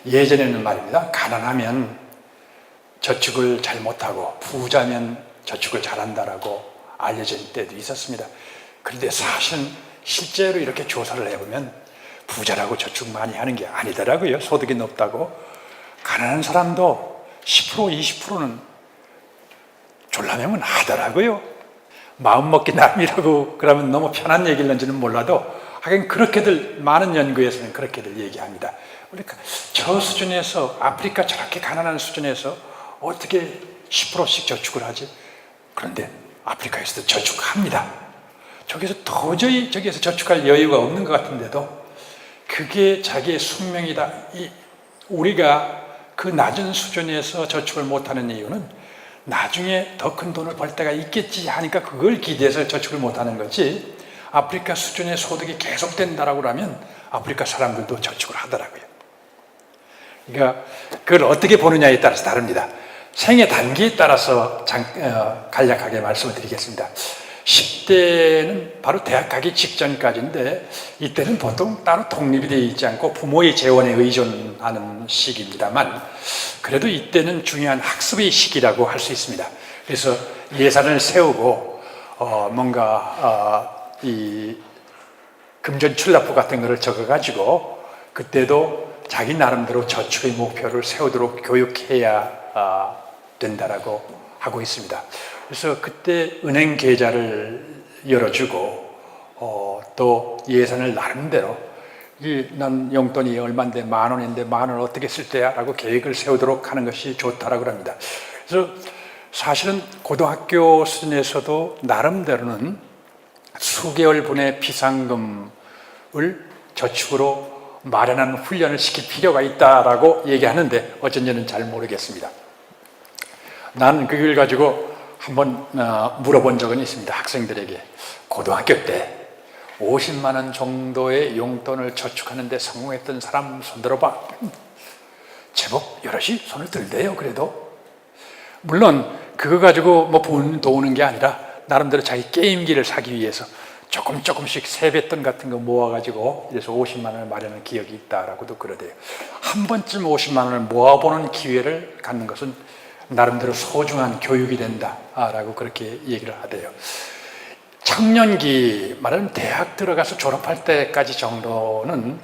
예전에는 말입니다. 가난하면 저축을 잘 못하고 부자면 저축을 잘한다라고 알려진 때도 있었습니다. 그런데 사실은 실제로 이렇게 조사를 해보면 부자라고 저축 많이 하는 게 아니더라고요. 소득이 높다고. 가난한 사람도 10%, 20%는 졸라매면 하더라고요. 마음먹기 나름이라고 그러면 너무 편한 얘기일는지는 몰라도 하긴 그렇게들 많은 연구에서는 그렇게들 얘기합니다. 그러니까 저 수준에서 아프리카 저렇게 가난한 수준에서 어떻게 10%씩 저축을 하지? 그런데 아프리카에서도 저축합니다. 저기서 도저히 저기에서 저축할 여유가 없는 것 같은데도 그게 자기의 숙명이다. 우리가 그 낮은 수준에서 저축을 못하는 이유는 나중에 더 큰 돈을 벌 때가 있겠지 하니까 그걸 기대해서 저축을 못하는 거지. 아프리카 수준의 소득이 계속된다라고 하면 아프리카 사람들도 저축을 하더라고요. 그러니까 그걸 어떻게 보느냐에 따라서 다릅니다. 생애 단계에 따라서 간략하게 말씀을 드리겠습니다. 10대는 바로 대학 가기 직전까지인데 이때는 보통 따로 독립이 되어 있지 않고 부모의 재원에 의존하는 시기입니다만 그래도 이때는 중요한 학습의 시기라고 할 수 있습니다. 그래서 예산을 세우고 뭔가 이 금전 출납부 같은 거를 적어가지고 그때도 자기 나름대로 저축의 목표를 세우도록 교육해야 된다라고 하고 있습니다. 그래서 그때 은행 계좌를 열어주고 또 예산을 나름대로 난 용돈이 얼마인데 10,000원인데 10,000원 어떻게 쓸 때야? 라고 계획을 세우도록 하는 것이 좋다라고 합니다. 그래서 사실은 고등학교 수준에서도 나름대로는 수개월분의 비상금을 저축으로 마련하는 훈련을 시킬 필요가 있다라고 얘기하는데 어쩐지는 잘 모르겠습니다. 나는 그걸 가지고 한번 물어본 적은 있습니다. 학생들에게 고등학교 때 50만 원 정도의 용돈을 저축하는데 성공했던 사람 손 들어봐. 제법 여럿이 손을 들대요. 그래도 물론 그거 가지고 뭐 돈 도우는 게 아니라 나름대로 자기 게임기를 사기 위해서 조금씩 세뱃돈 같은 거 모아가지고 이래서 50만 원을 마련한 기억이 있다라고도 그러대요. 한 번쯤 50만 원을 모아보는 기회를 갖는 것은 나름대로 소중한 교육이 된다라고 그렇게 얘기를 하대요. 청년기, 말하면 대학 들어가서 졸업할 때까지 정도는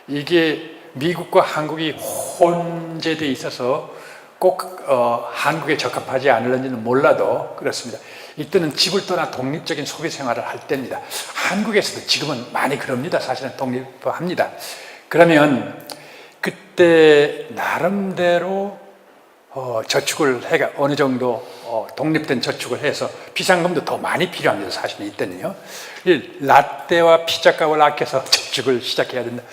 이게 미국과 한국이 혼재되어 있어서 꼭 한국에 적합하지 않을는지는 몰라도 그렇습니다. 이때는 집을 떠나 독립적인 소비 생활을 할 때입니다. 한국에서도 지금은 많이 그럽니다. 사실은 독립합니다. 그러면 그때 나름대로 저축을 해가 어느 정도 독립된 저축을 해서 비상금도 더 많이 필요합니다. 사실은 이때는요. 라떼와 피자 값을 아껴서 저축을 시작해야 된다.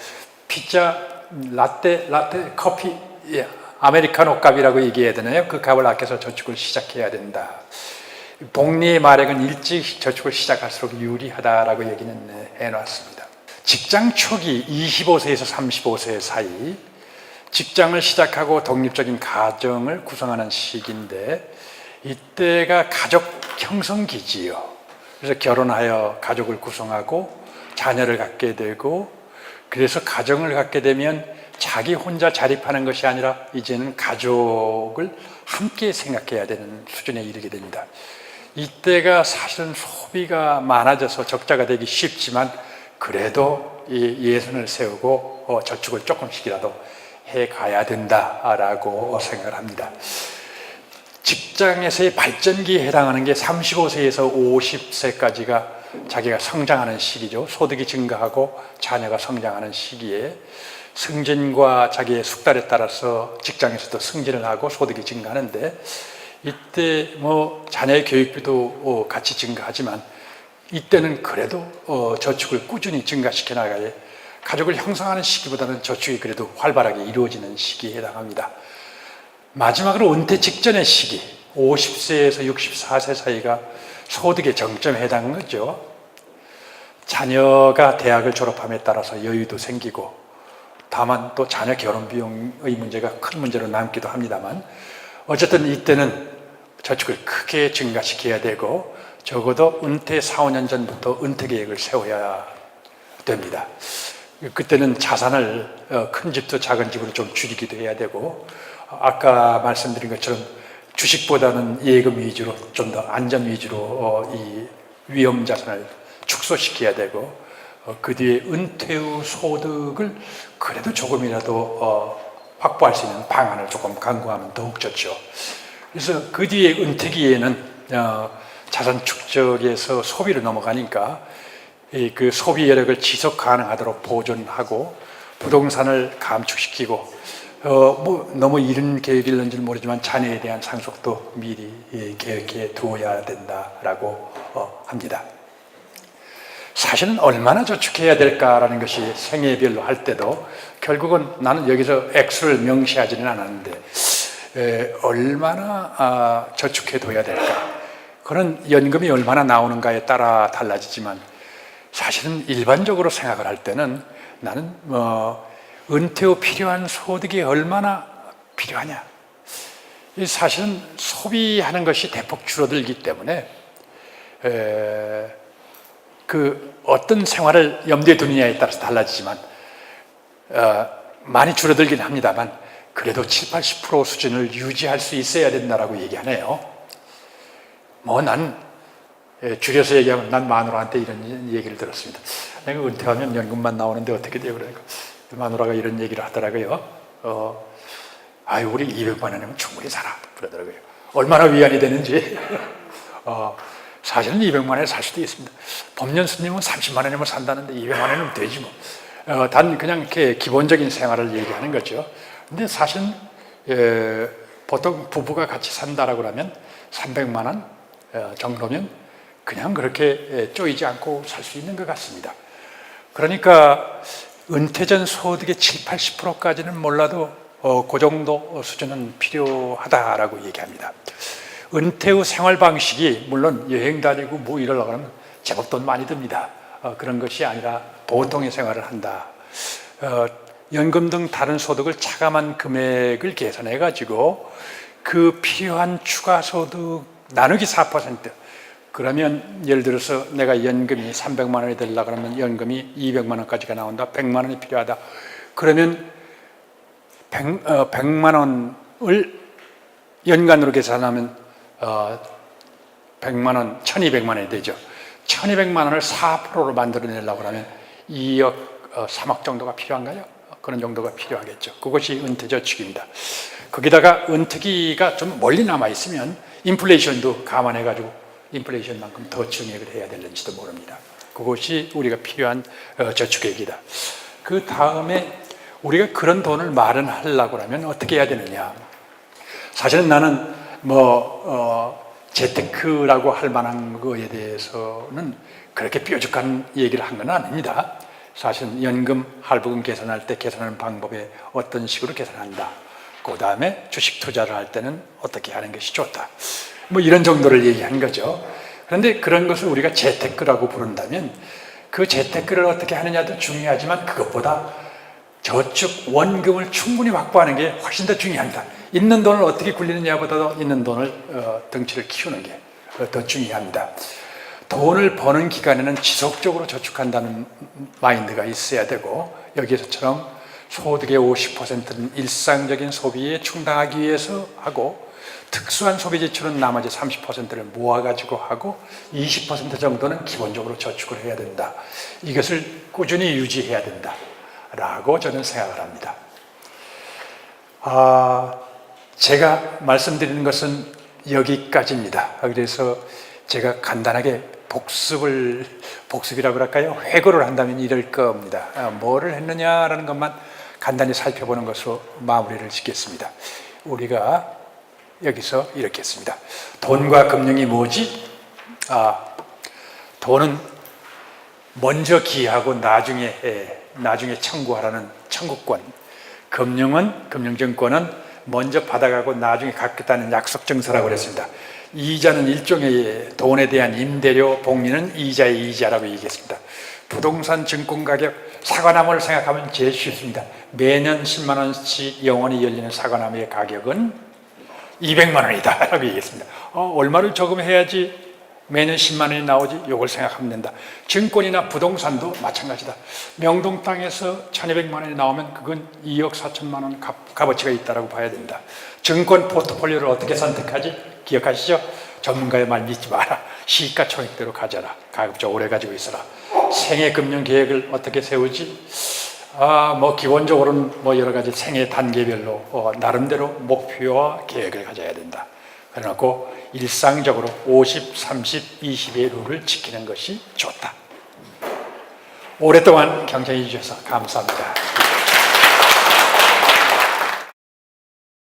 피자, 라떼 커피, 예, 아메리카노 값이라고 얘기해야 되나요? 그 값을 아껴서 저축을 시작해야 된다. 복리의 마력은 일찍 저축을 시작할수록 유리하다라고 얘기는 해놨습니다. 직장 초기 25세에서 35세 사이 직장을 시작하고 독립적인 가정을 구성하는 시기인데 이때가 가족 형성기지요. 그래서 결혼하여 가족을 구성하고 자녀를 갖게 되고 그래서 가정을 갖게 되면 자기 혼자 자립하는 것이 아니라 이제는 가족을 함께 생각해야 되는 수준에 이르게 됩니다. 이때가 사실은 소비가 많아져서 적자가 되기 쉽지만 그래도 예산을 세우고 저축을 조금씩이라도 해가야 된다라고 생각을 합니다. 직장에서의 발전기에 해당하는 게 35세에서 50세까지가 자기가 성장하는 시기죠. 소득이 증가하고 자녀가 성장하는 시기에 승진과 자기의 숙달에 따라서 직장에서도 승진을 하고 소득이 증가하는데 이때 뭐 자녀의 교육비도 같이 증가하지만 이때는 그래도 저축을 꾸준히 증가시켜 나가야 가족을 형성하는 시기보다는 저축이 그래도 활발하게 이루어지는 시기에 해당합니다. 마지막으로 은퇴 직전의 시기 50세에서 64세 사이가 소득의 정점에 해당하는 거죠. 자녀가 대학을 졸업함에 따라서 여유도 생기고 다만 또 자녀 결혼 비용의 문제가 큰 문제로 남기도 합니다만 어쨌든 이때는 저축을 크게 증가시켜야 되고 적어도 은퇴 4, 5년 전부터 은퇴 계획을 세워야 됩니다. 그때는 자산을 큰 집도 작은 집으로 좀 줄이기도 해야 되고 아까 말씀드린 것처럼 주식보다는 예금 위주로 좀 더 안전 위주로 이 위험 자산을 축소시켜야 되고 그 뒤에 은퇴 후 소득을 그래도 조금이라도 확보할 수 있는 방안을 조금 강구하면 더욱 좋죠. 그래서 그 뒤에 은퇴기에는 자산 축적에서 소비로 넘어가니까 그 소비 여력을 지속 가능하도록 보존하고 부동산을 감축시키고 뭐 너무 이른 계획일는지는 모르지만 자녀에 대한 상속도 미리 계획해 두어야 된다라고 합니다. 사실은 얼마나 저축해야 될까라는 것이 생애별로 할 때도 결국은 나는 여기서 액수를 명시하지는 않았는데 얼마나 저축해 둬야 될까? 그런 연금이 얼마나 나오는가에 따라 달라지지만 사실은 일반적으로 생각을 할 때는 나는 은퇴 후 필요한 소득이 얼마나 필요하냐. 사실은 소비하는 것이 대폭 줄어들기 때문에 그 어떤 생활을 염두에 두느냐에 따라서 달라지지만 많이 줄어들긴 합니다만 그래도 7, 80% 수준을 유지할 수 있어야 된다라고 얘기하네요. 뭐 난 줄여서 얘기하면 난 마누라한테 이런 얘기를 들었습니다. 내가 은퇴하면 연금만 나오는데 어떻게 돼요? 그러니까 마누라가 이런 얘기를 하더라고요. 아유 우리 200만 원이면 충분히 살아 그러더라고요. 얼마나 위안이 되는지. 사실은 200만 원에 살 수도 있습니다. 법년 스님은 30만 원이면 산다는데 200만 원이면 되지 뭐. 단 그냥 이렇게 기본적인 생활을 얘기하는 거죠. 근데 사실은 보통 부부가 같이 산다라고 하면 300만 원 정도면 그냥 그렇게 쪼이지 않고 살 수 있는 것 같습니다. 그러니까 은퇴 전 소득의 7, 80%까지는 몰라도 그 정도 수준은 필요하다라고 얘기합니다. 은퇴 후 생활 방식이 물론 여행 다니고 뭐 이러려고 하면 제법 돈 많이 듭니다. 그런 것이 아니라 보통의 생활을 한다. 연금 등 다른 소득을 차감한 금액을 계산해 가지고 그 필요한 추가 소득 나누기 4%. 그러면 예를 들어서 내가 연금이 300만 원이 되려고 그러면 연금이 200만 원까지가 나온다. 100만 원이 필요하다. 그러면 100만 원을 연간으로 계산하면 100만 원, 1200만 원이 되죠. 1200만 원을 4%로 만들어내려고 하면 2억, 3억 정도가 필요한가요? 그런 정도가 필요하겠죠. 그것이 은퇴저축입니다. 거기다가 은퇴기가 좀 멀리 남아있으면 인플레이션도 감안해가지고 인플레이션만큼 더 증액을 해야 될는지도 모릅니다. 그것이 우리가 필요한 저축액이다. 그 다음에 우리가 그런 돈을 마련하려고 하면 어떻게 해야 되느냐. 사실은 나는 재테크라고 할 만한 거에 대해서는 그렇게 뾰족한 얘기를 한 건 아닙니다. 사실은 연금, 할부금 계산할 때 계산하는 방법에 어떤 식으로 계산한다. 그 다음에 주식 투자를 할 때는 어떻게 하는 것이 좋다. 이런 정도를 얘기한 거죠. 그런데 그런 것을 우리가 재테크라고 부른다면 그 재테크를 어떻게 하느냐도 중요하지만 그것보다 저축 원금을 충분히 확보하는 게 훨씬 더 중요합니다. 있는 돈을 어떻게 굴리느냐보다도 있는 돈을 덩치를 키우는 게 더 중요합니다. 돈을 버는 기간에는 지속적으로 저축한다는 마인드가 있어야 되고 여기서처럼 소득의 50%는 일상적인 소비에 충당하기 위해서 하고 특수한 소비 지출은 나머지 30%를 모아가지고 하고 20% 정도는 기본적으로 저축을 해야 된다. 이것을 꾸준히 유지해야 된다. 라고 저는 생각을 합니다. 제가 말씀드리는 것은 여기까지입니다. 그래서 제가 간단하게 복습이라고 할까요? 회고를 한다면 이럴 겁니다. 뭐를 했느냐라는 것만 간단히 살펴보는 것으로 마무리를 짓겠습니다. 우리가 여기서 이렇게 했습니다. 돈과 금융이 뭐지? 돈은 먼저 기하고 나중에 청구하라는 청구권. 금융증권은 먼저 받아가고 나중에 갚겠다는 약속증서라고 그랬습니다. 이자는 일종의 돈에 대한 임대료, 복리는 이자의 이자라고 얘기했습니다. 부동산 증권 가격, 사과나무를 생각하면 제일 쉽습니다. 매년 10만 원씩 영원히 열리는 사과나무의 가격은 200만 원이다 라고 얘기했습니다. 얼마를 저금해야지 매년 10만 원이 나오지? 이걸 생각하면 된다. 증권이나 부동산도 마찬가지다. 명동 땅에서 1200만 원이 나오면 그건 2억 4천만 원 값어치가 있다고 봐야 된다. 증권 포트폴리오를 어떻게 선택하지? 기억하시죠? 전문가의 말 믿지 마라. 시가총액대로 가져라. 가급적 오래 가지고 있어라. 생애 금융 계획을 어떻게 세우지? 기본적으로는 여러 가지 생애 단계별로 나름대로 목표와 계획을 가져야 된다. 그래놓고 일상적으로 50, 30, 20의 룰을 지키는 것이 좋다. 오랫동안 경청해 주셔서 감사합니다.